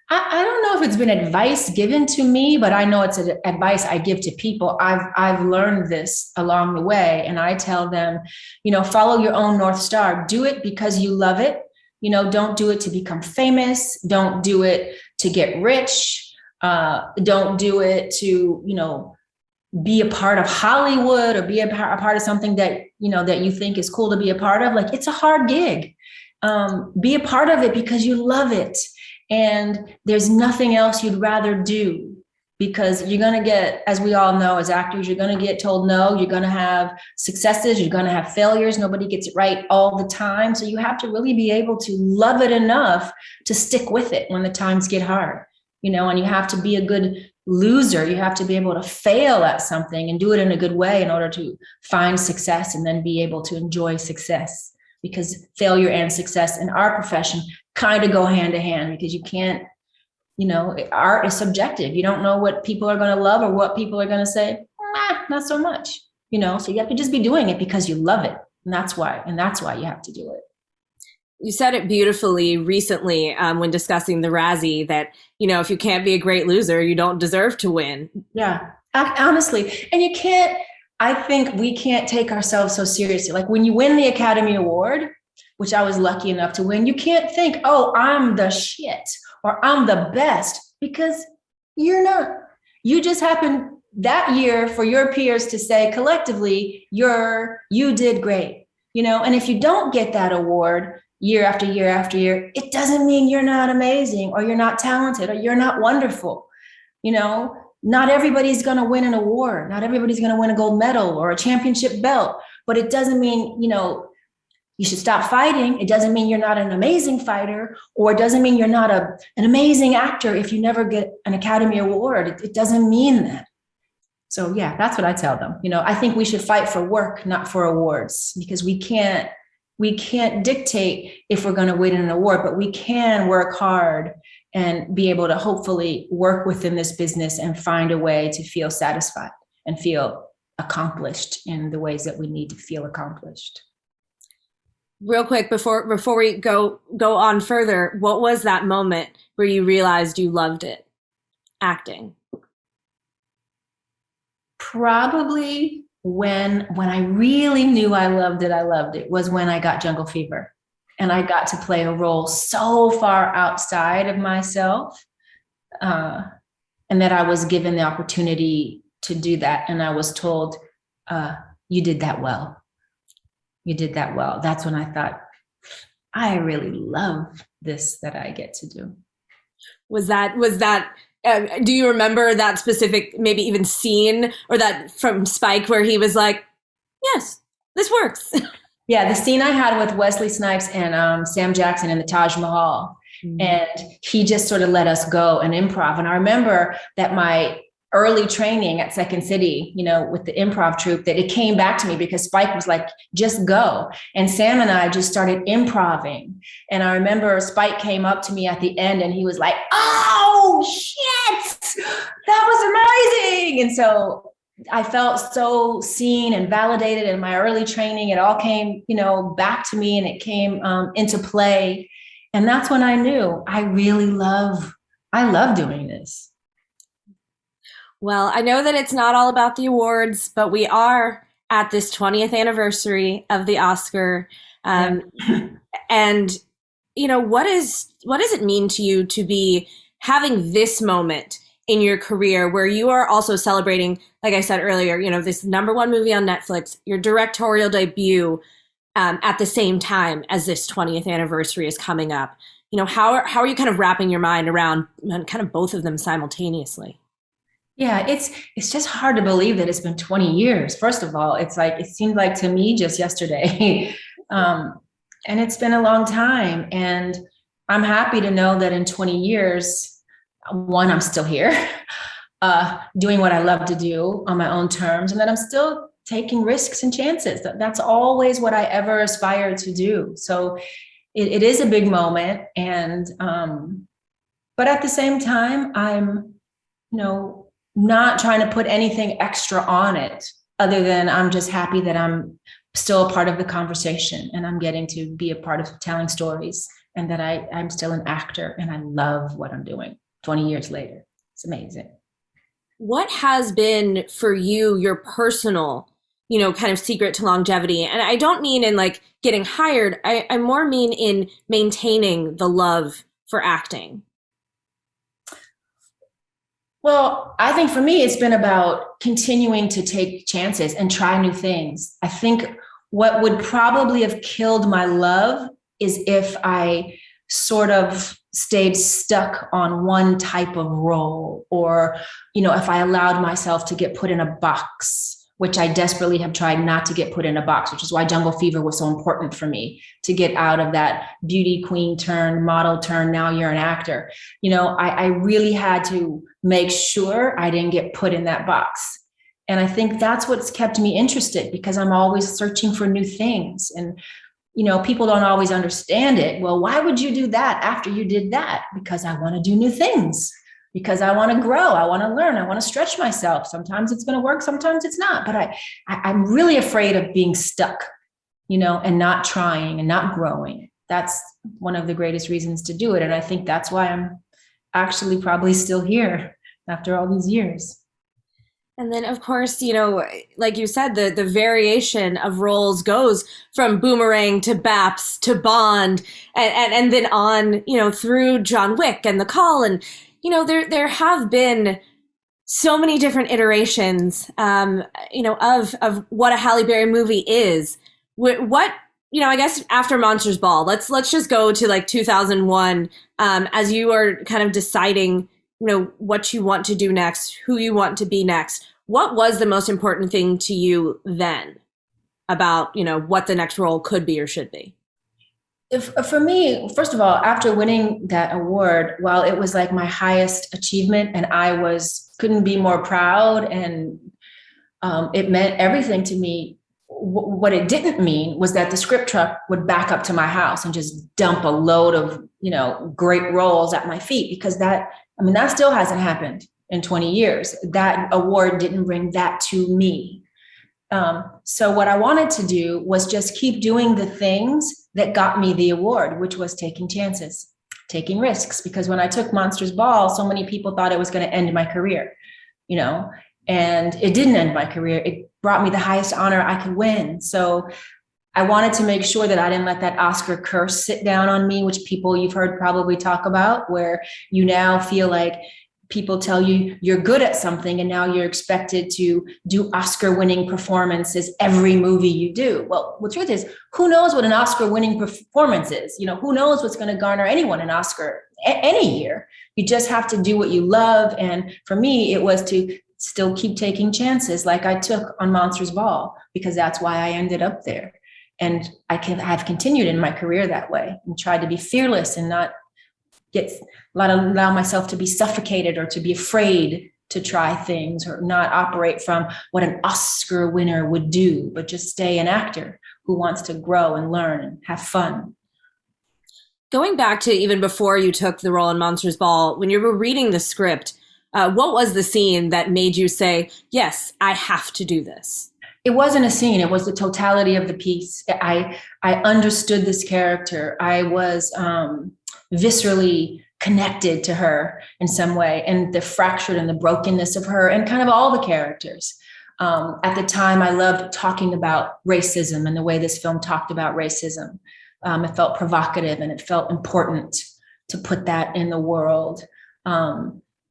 I don't know if it's been advice given to me, but I know it's advice I give to people. I've learned this along the way, and I tell them, follow your own North Star. Do it because you love it. Don't do it to become famous. Don't do it to get rich. Don't do it to, be a part of Hollywood, or be a part of something that, that you think is cool to be a part of. Like, it's a hard gig. Be a part of it because you love it. And there's nothing else you'd rather do because you're going to get, as we all know, as actors, you're going to get told no, you're going to have successes, you're going to have failures. Nobody gets it right all the time. So you have to really be able to love it enough to stick with it when the times get hard, you know, and you have to be a good loser. You have to be able to fail at something and do it in a good way in order to find success and then be able to enjoy success, because failure and success in our profession kind of go hand to hand, because you can't, you know, art is subjective. You don't know what people are going to love or what people are going to say, not so much, you know, so you have to just be doing it because you love it. And that's why you have to do it. You said it beautifully recently when discussing the Razzie that, you know, if you can't be a great loser, you don't deserve to win. Yeah, honestly. And I think we can't take ourselves so seriously. Like when you win the Academy Award, which I was lucky enough to win, you can't think, oh, I'm the shit or I'm the best, because you're not. You just happen that year for your peers to say collectively, you did great, you know, and if you don't get that award year after year after year, it doesn't mean you're not amazing or you're not talented or you're not wonderful. You know, not everybody's going to win an award. Not everybody's going to win a gold medal or a championship belt, but it doesn't mean, you know, you should stop fighting. It doesn't mean you're not an amazing fighter, or it doesn't mean you're not an amazing actor if you never get an Academy Award. It doesn't mean that. So yeah, that's what I tell them. You know, I think we should fight for work, not for awards, because we can't dictate if we're going to win an award, but we can work hard and be able to hopefully work within this business and find a way to feel satisfied and feel accomplished in the ways that we need to feel accomplished. Real quick, before we go on further, what was that moment where you realized you loved it, acting? Probably when I really knew I loved it was when I got Jungle Fever, and I got to play a role so far outside of myself, and that I was given the opportunity to do that, and I was told, "You did that well. You did that well." That's when I thought, I really love this that I get to do. Was that, do you remember that specific, maybe even scene, or that from Spike where he was like, yes, this works? Yeah, the scene I had with Wesley Snipes and Sam Jackson in the Taj Mahal. Mm-hmm. And he just sort of let us go and improv. And I remember that my early training at Second City, you know, with the improv troupe, that it came back to me because Spike was like, just go. And Sam and I just started improving. And I remember Spike came up to me at the end and he was like, oh, shit, that was amazing. And so I felt so seen and validated in my early training. It all came, you know, back to me, and it came into play. And that's when I knew I love doing this. Well, I know that it's not all about the awards, but we are at this 20th anniversary of the Oscar. And, you know, what does it mean to you to be having this moment in your career where you are also celebrating, like I said earlier, you know, this #1 movie on Netflix, your directorial debut at the same time as this 20th anniversary is coming up? You know, how are you kind of wrapping your mind around kind of both of them simultaneously? Yeah, it's just hard to believe that it's been 20 years. First of all, it's like, it seemed like to me just yesterday. And it's been a long time. And I'm happy to know that in 20 years, one, I'm still here, doing what I love to do on my own terms, and that I'm still taking risks and chances. That's always what I ever aspired to do. So it is a big moment. And, but at the same time, I'm, you know, not trying to put anything extra on it other than I'm just happy that I'm still a part of the conversation and I'm getting to be a part of telling stories, and that I'm still an actor and I love what I'm doing 20 years later. It's amazing. What has been for you your personal, you know, kind of secret to longevity? And I don't mean in like getting hired. I more mean in maintaining the love for acting. Well, I think for me, it's been about continuing to take chances and try new things. I think what would probably have killed my love is if I sort of stayed stuck on one type of role, or, if I allowed myself to get put in a box, which I desperately have tried not to get put in a box, which is why Jungle Fever was so important for me, to get out of that beauty queen turn, model turn, now you're an actor. I really had to make sure I didn't get put in that box. And I think that's what's kept me interested, because I'm always searching for new things. And, people don't always understand it. Well, why would you do that after you did that? Because I want to do new things, because I want to grow. I want to learn. I want to stretch myself. Sometimes it's going to work. Sometimes it's not. But I'm really afraid of being stuck, and not trying and not growing. That's one of the greatest reasons to do it. And I think that's why I'm actually probably still here after all these years. And then, of course, like you said, the variation of roles goes from Boomerang to Baps to Bond, and then on, through John Wick and The Call. And, there have been so many different iterations, of what a Halle Berry movie is. What, I guess after Monsters Ball, let's just go to like 2001, as you are kind of deciding what you want to do next, who you want to be next. What was the most important thing to you then about, what the next role could be or should be? For me, first of all, after winning that award, while it was like my highest achievement and I couldn't be more proud, and it meant everything to me, what it didn't mean was that the script truck would back up to my house and just dump a load of, great roles at my feet, because that still hasn't happened in 20 years. That award didn't bring that to me. So what I wanted to do was just keep doing the things that got me the award, which was taking chances, taking risks. Because when I took Monsters Ball, so many people thought it was going to end my career, and it didn't end my career. It brought me the highest honor I could win. So I wanted to make sure that I didn't let that Oscar curse sit down on me, which people you've heard probably talk about, where you now feel like people tell you you're good at something and now you're expected to do Oscar-winning performances every movie you do. Well, the truth is, who knows what an Oscar-winning performance is? Who knows what's going to garner anyone an Oscar any year? You just have to do what you love. And for me, it was to still keep taking chances like I took on Monsters Ball, because that's why I ended up there. And I've continued in my career that way and tried to be fearless and not allow myself to be suffocated or to be afraid to try things, or not operate from what an Oscar winner would do, but just stay an actor who wants to grow and learn and have fun. Going back to even before you took the role in Monsters Ball, when you were reading the script, what was the scene that made you say, yes, I have to do this? It wasn't a scene. It was the totality of the piece. I understood this character. I was viscerally connected to her in some way, and the fractured and the brokenness of her, and kind of all the characters. At the time, I loved talking about racism and the way this film talked about racism. It felt provocative and it felt important to put that in the world.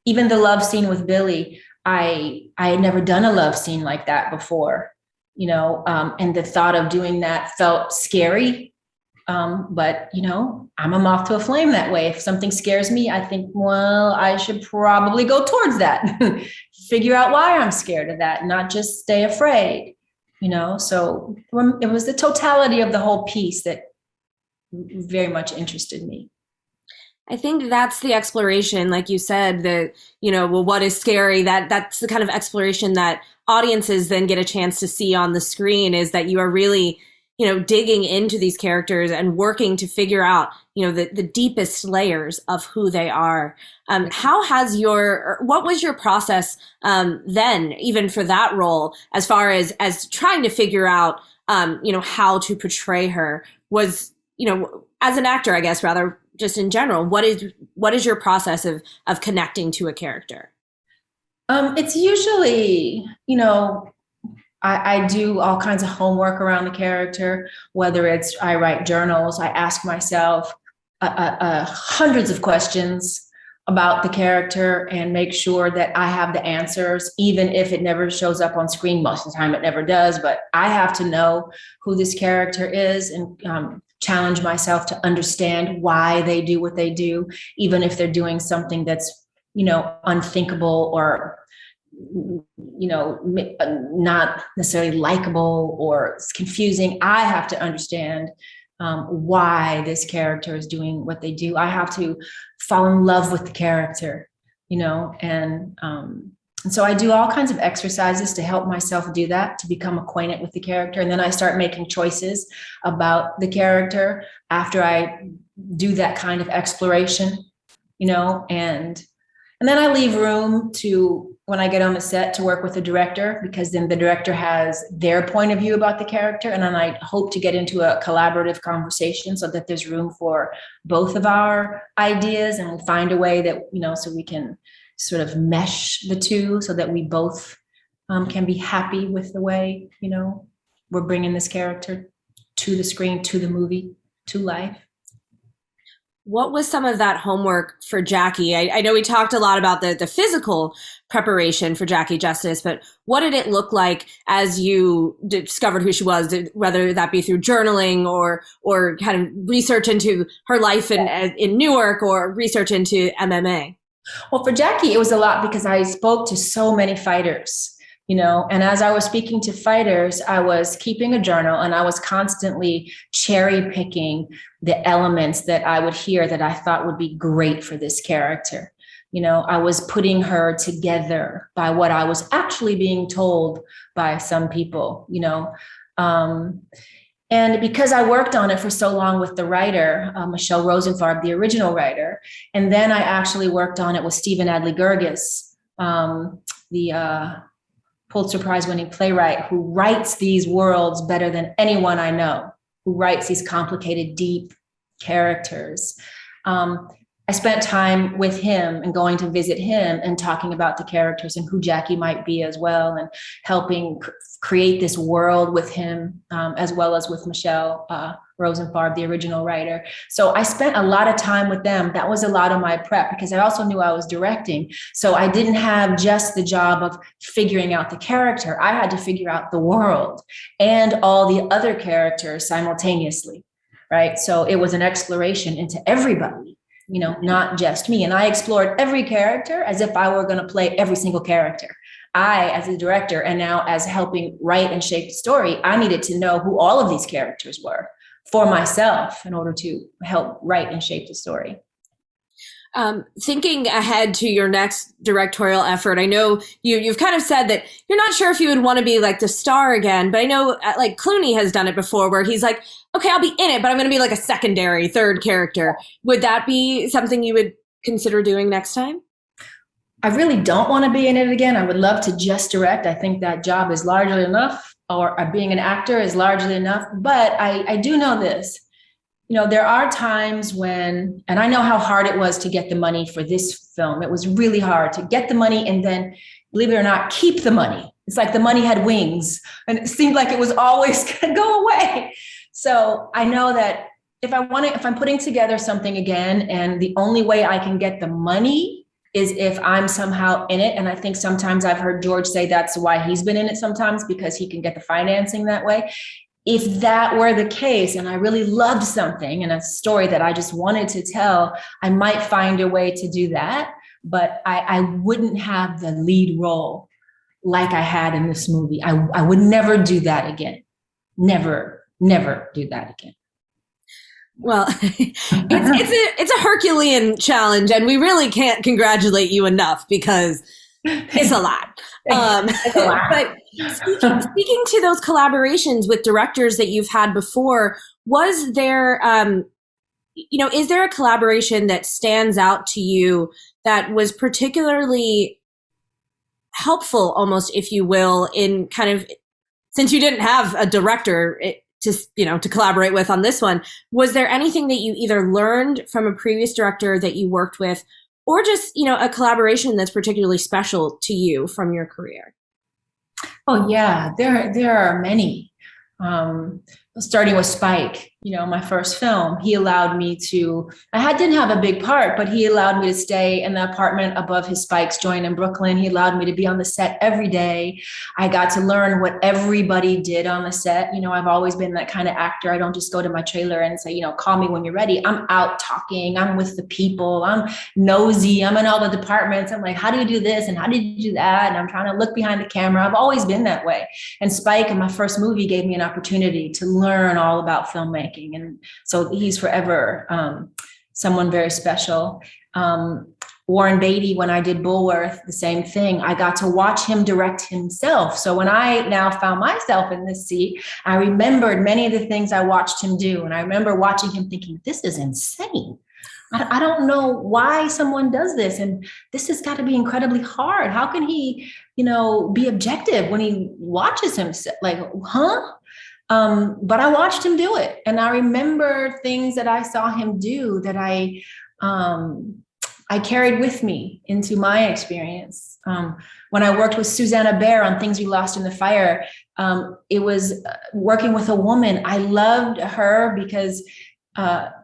Even the love scene with Billy, I had never done a love scene like that before, and the thought of doing that felt scary. But, I'm a moth to a flame that way. If something scares me, I think, well, I should probably go towards that, figure out why I'm scared of that, not just stay afraid, So it was the totality of the whole piece that very much interested me. I think that's the exploration, like you said, that, what is scary, that's the kind of exploration that audiences then get a chance to see on the screen, is that you are really, digging into these characters and working to figure out, the deepest layers of who they are. What was your process then, even for that role, as far as trying to figure out, how to portray her? Was, as an actor, I guess, rather, just in general, what is your process of connecting to a character? It's usually, I do all kinds of homework around the character, whether it's I write journals, I ask myself hundreds of questions. about the character and make sure that I have the answers, even if it never shows up on screen. Most of the time it never does, but I have to know who this character is and challenge myself to understand why they do what they do, even if they're doing something that's, unthinkable or, not necessarily likable or it's confusing. I have to understand why this character is doing what they do. I have to fall in love with the character, and so I do all kinds of exercises to help myself do that, to become acquainted with the character. And then I start making choices about the character after I do that kind of exploration, and then I leave room to, when I get on the set, to work with the director, because then the director has their point of view about the character. And then I hope to get into a collaborative conversation so that there's room for both of our ideas, and we'll find a way that, so we can sort of mesh the two so that we both can be happy with the way, we're bringing this character to the screen, to the movie, to life. What was some of that homework for Jackie? I know we talked a lot about the physical preparation for Jackie Justice, but what did it look like as you discovered who she was, whether that be through journaling or kind of research into her life in Newark or research into MMA? Well, for Jackie, it was a lot because I spoke to so many fighters. And as I was speaking to fighters, I was keeping a journal and I was constantly cherry picking the elements that I would hear that I thought would be great for this character. I was putting her together by what I was actually being told by some people, and because I worked on it for so long with the writer, Michelle Rosenfarb, the original writer, and then I actually worked on it with Stephen Adly Gurgis, the Pulitzer Prize winning playwright who writes these worlds better than anyone I know, who writes these complicated, deep characters. I spent time with him and going to visit him and talking about the characters and who Jackie might be as well, and helping create this world with him, as well as with Michelle Rosenfarb, the original writer. So I spent a lot of time with them. That was a lot of my prep because I also knew I was directing. So I didn't have just the job of figuring out the character. I had to figure out the world and all the other characters simultaneously, right? So it was an exploration into everybody, not just me. And I explored every character as if I were going to play every single character. I, as a director, and now as helping write and shape the story, I needed to know who all of these characters were for myself in order to help write and shape the story. Thinking ahead to your next directorial effort, I know you've kind of said that you're not sure if you would want to be like the star again, but I know like Clooney has done it before where he's like, okay, I'll be in it, but I'm going to be like a secondary, third character. Would that be something you would consider doing next time? I really don't want to be in it again. I would love to just direct. I think that job is largely enough, or being an actor is largely enough. But I do know this. There are times when, and I know how hard it was to get the money for this film. It was really hard to get the money and then, believe it or not, keep the money. It's like the money had wings and it seemed like it was always going to go away. So I know that if I'm putting together something again, and the only way I can get the money is if I'm somehow in it. And I think sometimes I've heard George say that's why he's been in it sometimes, because he can get the financing that way. If that were the case, and I really loved something and a story that I just wanted to tell, I might find a way to do that. But I wouldn't have the lead role like I had in this movie. I would never do that again. Never do that again. Well, it's a Herculean challenge, and we really can't congratulate you enough because it's a lot. It's a lot. But speaking to those collaborations with directors that you've had before, was there, is there a collaboration that stands out to you that was particularly helpful, almost, if you will, in kind of, since you didn't have a director to collaborate with on this one, was there anything that you either learned from a previous director that you worked with, or just, a collaboration that's particularly special to you from your career? Oh yeah, there are many. starting with Spike, my first film, he allowed me to, didn't have a big part, but he allowed me to stay in the apartment above his Spike's joint in Brooklyn. He allowed me to be on the set every day. I got to learn what everybody did on the set. I've always been that kind of actor. I don't just go to my trailer and say, call me when you're ready. I'm out talking. I'm with the people. I'm nosy. I'm in all the departments. I'm like, how do you do this? And how did you do that? And I'm trying to look behind the camera. I've always been that way. And Spike in my first movie gave me an opportunity to learn all about filmmaking. And so he's forever someone very special. Warren Beatty, when I did Bulworth, the same thing. I got to watch him direct himself. So when I now found myself in this seat, I remembered many of the things I watched him do. And I remember watching him thinking, this is insane. I don't know why someone does this. And this has got to be incredibly hard. How can he, be objective when he watches himself? Like, huh? But I watched him do it. And I remember things that I saw him do that I carried with me into my experience. When I worked with Susanne Bier on Things We Lost in the Fire, it was working with a woman. I loved her because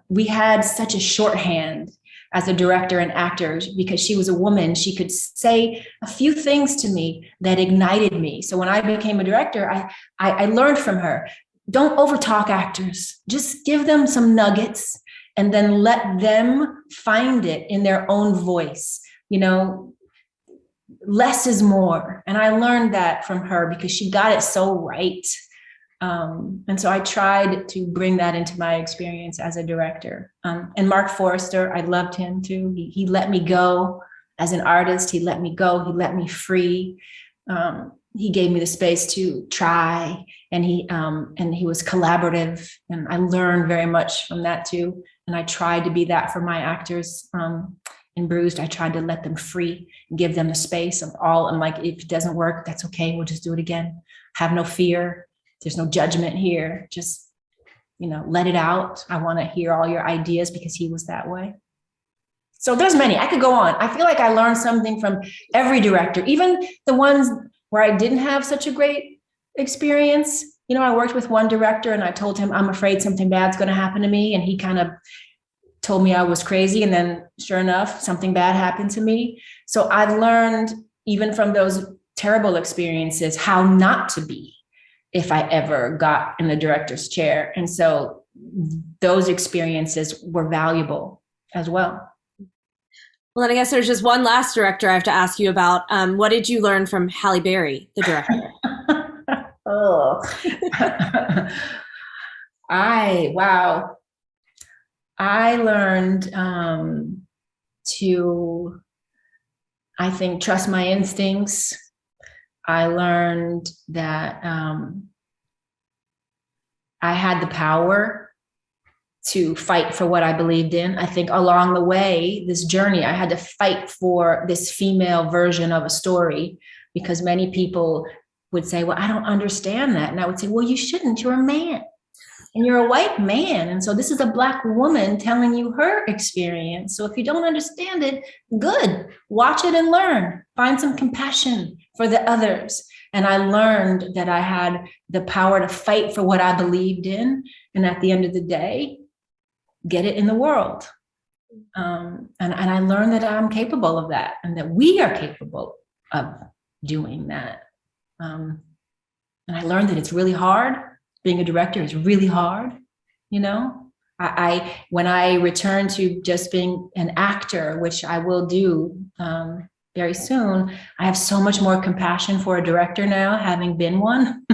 we had such a shorthand as a director and actor because she was a woman. She could say a few things to me that ignited me. So when I became a director, I learned from her. Don't overtalk actors. Just give them some nuggets and then let them find it in their own voice. Less is more. And I learned that from her because she got it so right. And so I tried to bring that into my experience as a director. And Marc Forster, I loved him too. He let me go as an artist. He let me go. He let me free. He gave me the space to try, and he was collaborative, and I learned very much from that too. And I tried to be that for my actors. In Bruised, I tried to let them free and give them the space of all. I'm like, if it doesn't work, that's okay. We'll just do it again. Have no fear. There's no judgment here. Just, let it out. I want to hear all your ideas because he was that way. So there's many. I could go on. I feel like I learned something from every director, even the ones where I didn't have such a great experience. I worked with one director and I told him, I'm afraid something bad's going to happen to me. And he kind of told me I was crazy. And then sure enough, something bad happened to me. So I've learned even from those terrible experiences, how not to be if I ever got in the director's chair. And so those experiences were valuable as well. Well, then I guess there's just one last director I have to ask you about. What did you learn from Halle Berry, the director? I learned to, I think, trust my instincts. I learned that I had the power to fight for what I believed in. I think along the way, this journey, I had to fight for this female version of a story because many people would say, well, I don't understand that. And I would say, well, you shouldn't. You're a man and you're a white man. And so this is a Black woman telling you her experience. So if you don't understand it, good. Watch it and learn. Find some compassion for the others. And I learned that I had the power to fight for what I believed in. And at the end of the day, get it in the world. And I learned that I'm capable of that and that we are capable of doing that. And I learned that it's really hard. Being a director is really hard. When I return to just being an actor, which I will do very soon, I have so much more compassion for a director now, having been one.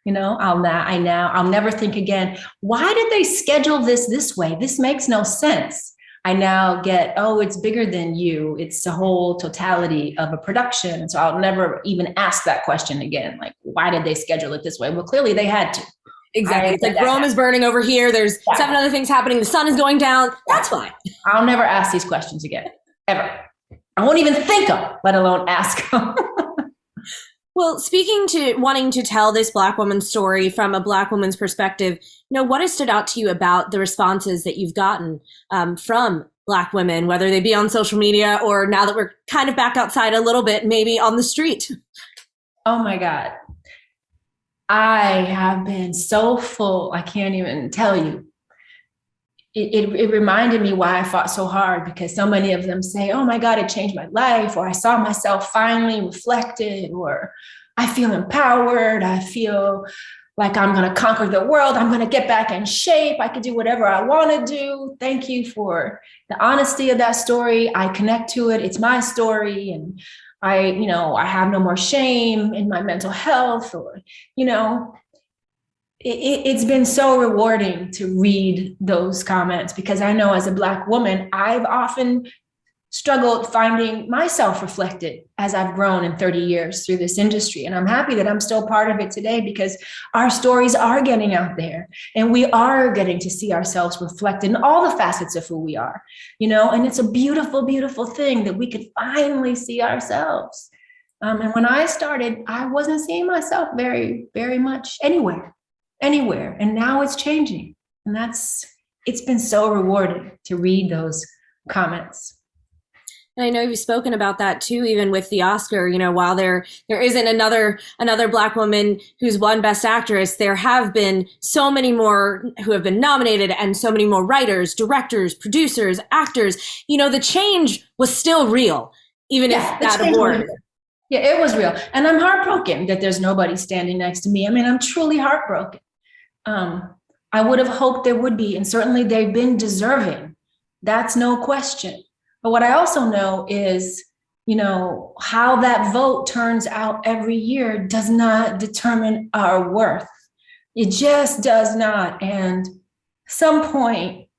I'll never think again, why did they schedule this way? This makes no sense. I now get, it's bigger than you. It's the whole totality of a production. So I'll never even ask that question again. Like, why did they schedule it this way? Well, clearly they had to. Exactly. It's like Rome is burning over here. There's 7 other things happening. The sun is going down. That's fine. I'll never ask these questions again, ever. I won't even think of, let alone ask them. Well, speaking to wanting to tell this Black woman's story from a Black woman's perspective, what has stood out to you about the responses that you've gotten from Black women, whether they be on social media or now that we're kind of back outside a little bit, maybe on the street? Oh my God. I have been so full, I can't even tell you. It reminded me why I fought so hard, because so many of them say, oh my God, it changed my life, or I saw myself finally reflected, or I feel empowered. I feel like I'm going to conquer the world. I'm going to get back in shape. I can do whatever I want to do. Thank you for the honesty of that story. I connect to it. It's my story. And I have no more shame in my mental health, or, it's been so rewarding to read those comments, because I know as a Black woman, I've often struggled finding myself reflected as I've grown in 30 years through this industry. And I'm happy that I'm still part of it today, because our stories are getting out there and we are getting to see ourselves reflected in all the facets of who we are, and it's a beautiful, beautiful thing that we could finally see ourselves. And when I started, I wasn't seeing myself very, very much anywhere. And now it's changing. And it's been so rewarding to read those comments. And I know you've spoken about that too, even with the Oscar, while there isn't another Black woman who's won Best Actress, there have been so many more who have been nominated, and so many more writers, directors, producers, actors. The change was still real, even if that award. Yeah, it was real. And I'm heartbroken that there's nobody standing next to me. I mean, I'm truly heartbroken. I would have hoped there would be, and certainly they've been deserving. That's no question. But what I also know is, how that vote turns out every year does not determine our worth. It just does not. And at some point,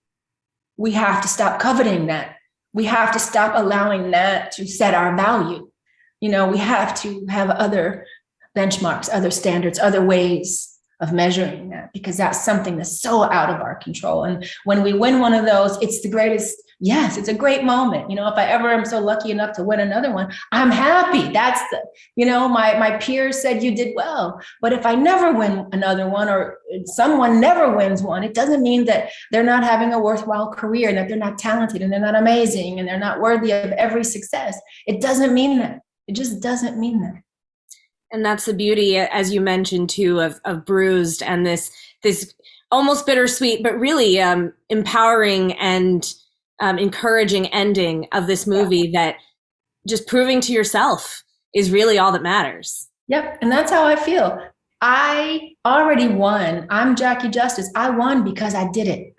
we have to stop coveting that. We have to stop allowing that to set our value. We have to have other benchmarks, other standards, other ways of measuring that, because that's something that's so out of our control. And when we win one of those, it's the greatest. Yes, it's a great moment. If I ever am so lucky enough to win another one, I'm happy. That's my peers said you did well. But if I never win another one, or someone never wins one, it doesn't mean that they're not having a worthwhile career, and that they're not talented, and they're not amazing, and they're not worthy of every success. It doesn't mean that. It just doesn't mean that. And that's the beauty, as you mentioned too, of Bruised, and this almost bittersweet, but really empowering and encouraging ending of this movie, that just proving to yourself is really all that matters. Yep. And that's how I feel. I already won. I'm Jackie Justice. I won because I did it,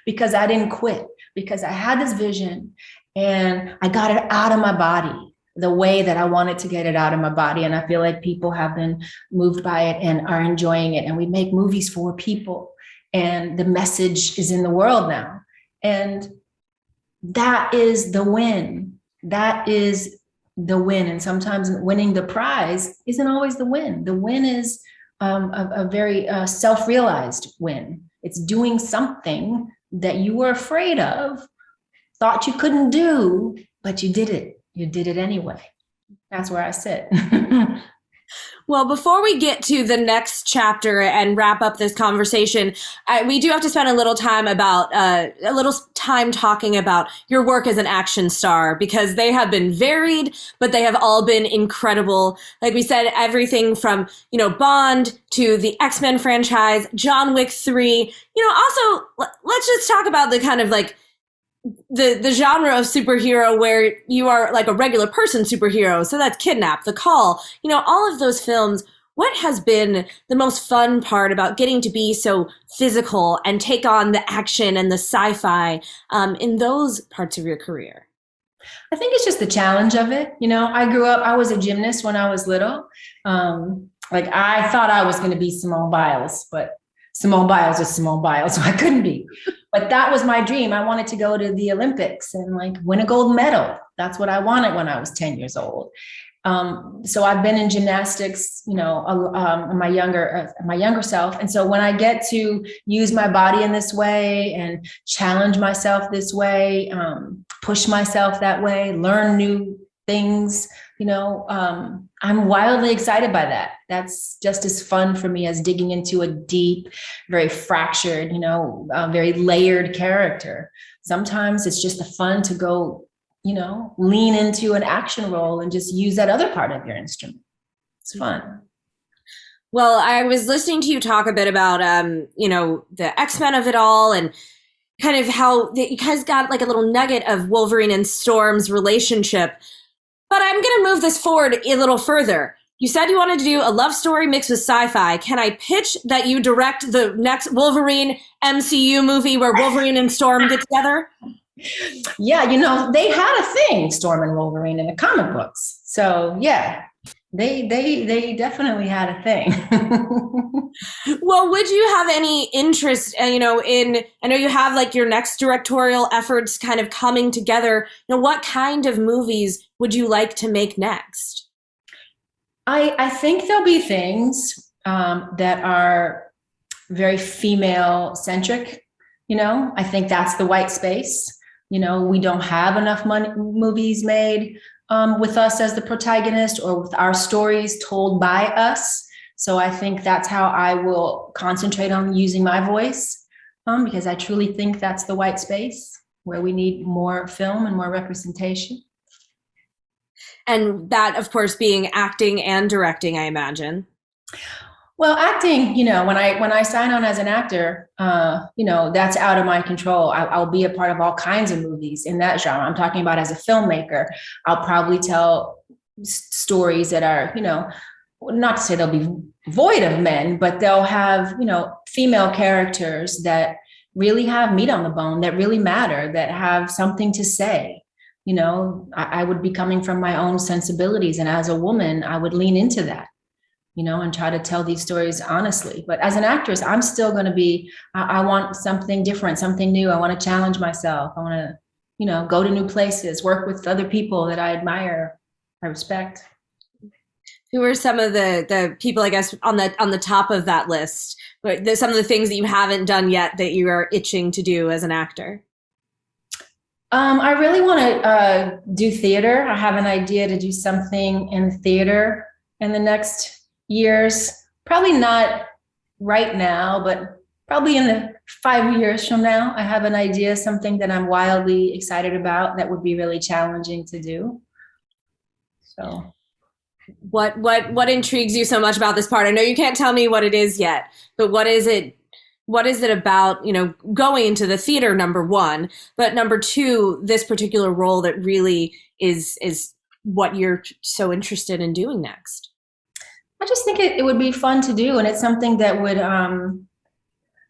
because I didn't quit, because I had this vision and I got it out of my body the way that I wanted to get it out of my body. And I feel like people have been moved by it and are enjoying it. And we make movies for people, and the message is in the world now. And that is the win. That is the win. And sometimes winning the prize isn't always the win. The win is a very self-realized win. It's doing something that you were afraid of, thought you couldn't do, but you did it. You did it anyway. That's where I sit. Well, before we get to the next chapter and wrap up this conversation, we do have to spend a little time talking about your work as an action star, because they have been varied, but they have all been incredible. Like we said, everything from, Bond to the X-Men franchise, John Wick 3. Also, let's just talk about the kind of like the genre of superhero where you are like a regular person superhero. So that's Kidnap, The Call, all of those films. What has been the most fun part about getting to be so physical and take on the action and the sci-fi in those parts of your career? I think it's just the challenge of it. I was a gymnast when I was little. I thought I was going to be Simone Biles, but Simone Biles is Simone Biles, so I couldn't be. But that was my dream. I wanted to go to the Olympics and win a gold medal. That's what I wanted when I was 10 years old. So I've been in gymnastics, my younger self. And so when I get to use my body in this way and challenge myself this way, push myself that way, learn new things, I'm wildly excited by that. That's just as fun for me as digging into a deep, very fractured, very layered character. Sometimes it's just fun to go, lean into an action role and just use that other part of your instrument. It's fun. Well, I was listening to you talk a bit about, the X-Men of it all and kind of how you guys got like a little nugget of Wolverine and Storm's relationship. But I'm going to move this forward a little further. You said you wanted to do a love story mixed with sci-fi. Can I pitch that you direct the next Wolverine MCU movie where Wolverine and Storm get together? Yeah, they had a thing, Storm and Wolverine, in the comic books. So yeah, they definitely had a thing. Well, would you have any interest, I know you have like your next directorial efforts kind of coming together. What kind of movies would you like to make next? I think there'll be things that are very female centric. I think that's the white space. We don't have enough movies made with us as the protagonist or with our stories told by us. So I think that's how I will concentrate on using my voice, because I truly think that's the white space where we need more film and more representation. And that, of course, being acting and directing, I imagine. Well, acting, when I sign on as an actor, that's out of my control. I'll be a part of all kinds of movies in that genre. I'm talking about as a filmmaker. I'll probably tell stories that are, not to say they'll be void of men, but they'll have, female characters that really have meat on the bone, that really matter, that have something to say. I would be coming from my own sensibilities. And as a woman, I would lean into that, and try to tell these stories honestly. But as an actress, I'm still going to be, I want something different, something new. I want to challenge myself. I want to, go to new places, work with other people that I admire, I respect. Who are some of the people, I guess, on the top of that list? Some of the things that you haven't done yet that you are itching to do as an actor? I really want to do theater. I have an idea to do something in theater in the next years. Probably not right now, but probably in the 5 years from now. I have an idea, something that I'm wildly excited about that would be really challenging to do. So. What intrigues you so much about this part? I know you can't tell me what it is yet, but what is it about, going into the theater, number one, but number two, this particular role that really is what you're so interested in doing next? I just think it would be fun to do. And it's something that would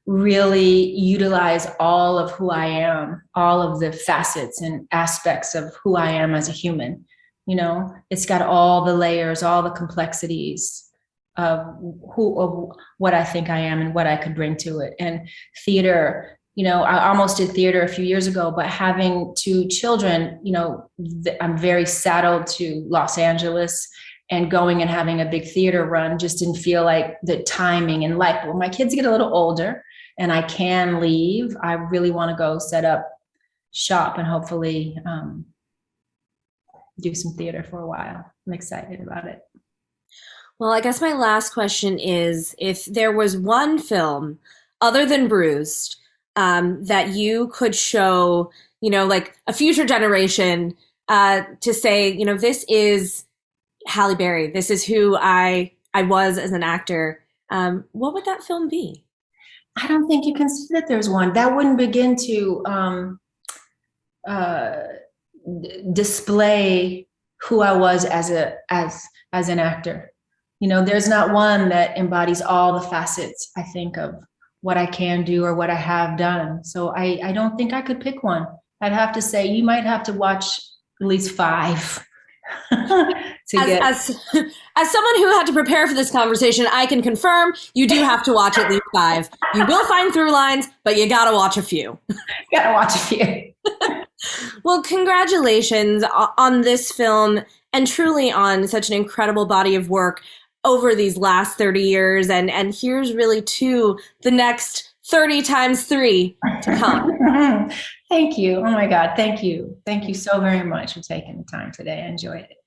really utilize all of who I am, all of the facets and aspects of who I am as a human. It's got all the layers, all the complexities of what I think I am and what I could bring to it. And theater, I almost did theater a few years ago, but having two children, I'm very saddled to Los Angeles, and going and having a big theater run just didn't feel like the timing and life. When my kids get a little older and I can leave, I really want to go set up shop and hopefully do some theater for a while. I'm excited about it. Well, I guess my last question is, if there was one film other than Bruised that you could show, like a future generation to say, this is Halle Berry, this is who I was as an actor, what would that film be? I don't think you can say that there's one. That wouldn't begin to display who I was as an actor. There's not one that embodies all the facets, I think, of what I can do or what I have done. So I don't think I could pick one. I'd have to say you might have to watch at least 5. As someone who had to prepare for this conversation, I can confirm you do have to watch at least 5. You will find through lines, but you gotta watch a few. Gotta watch a few. Well, congratulations on this film and truly on such an incredible body of work over these last 30 years. And here's really to the next 30 times 3 to come. Thank you. Oh my God. Thank you. Thank you so very much for taking the time today. I enjoyed it.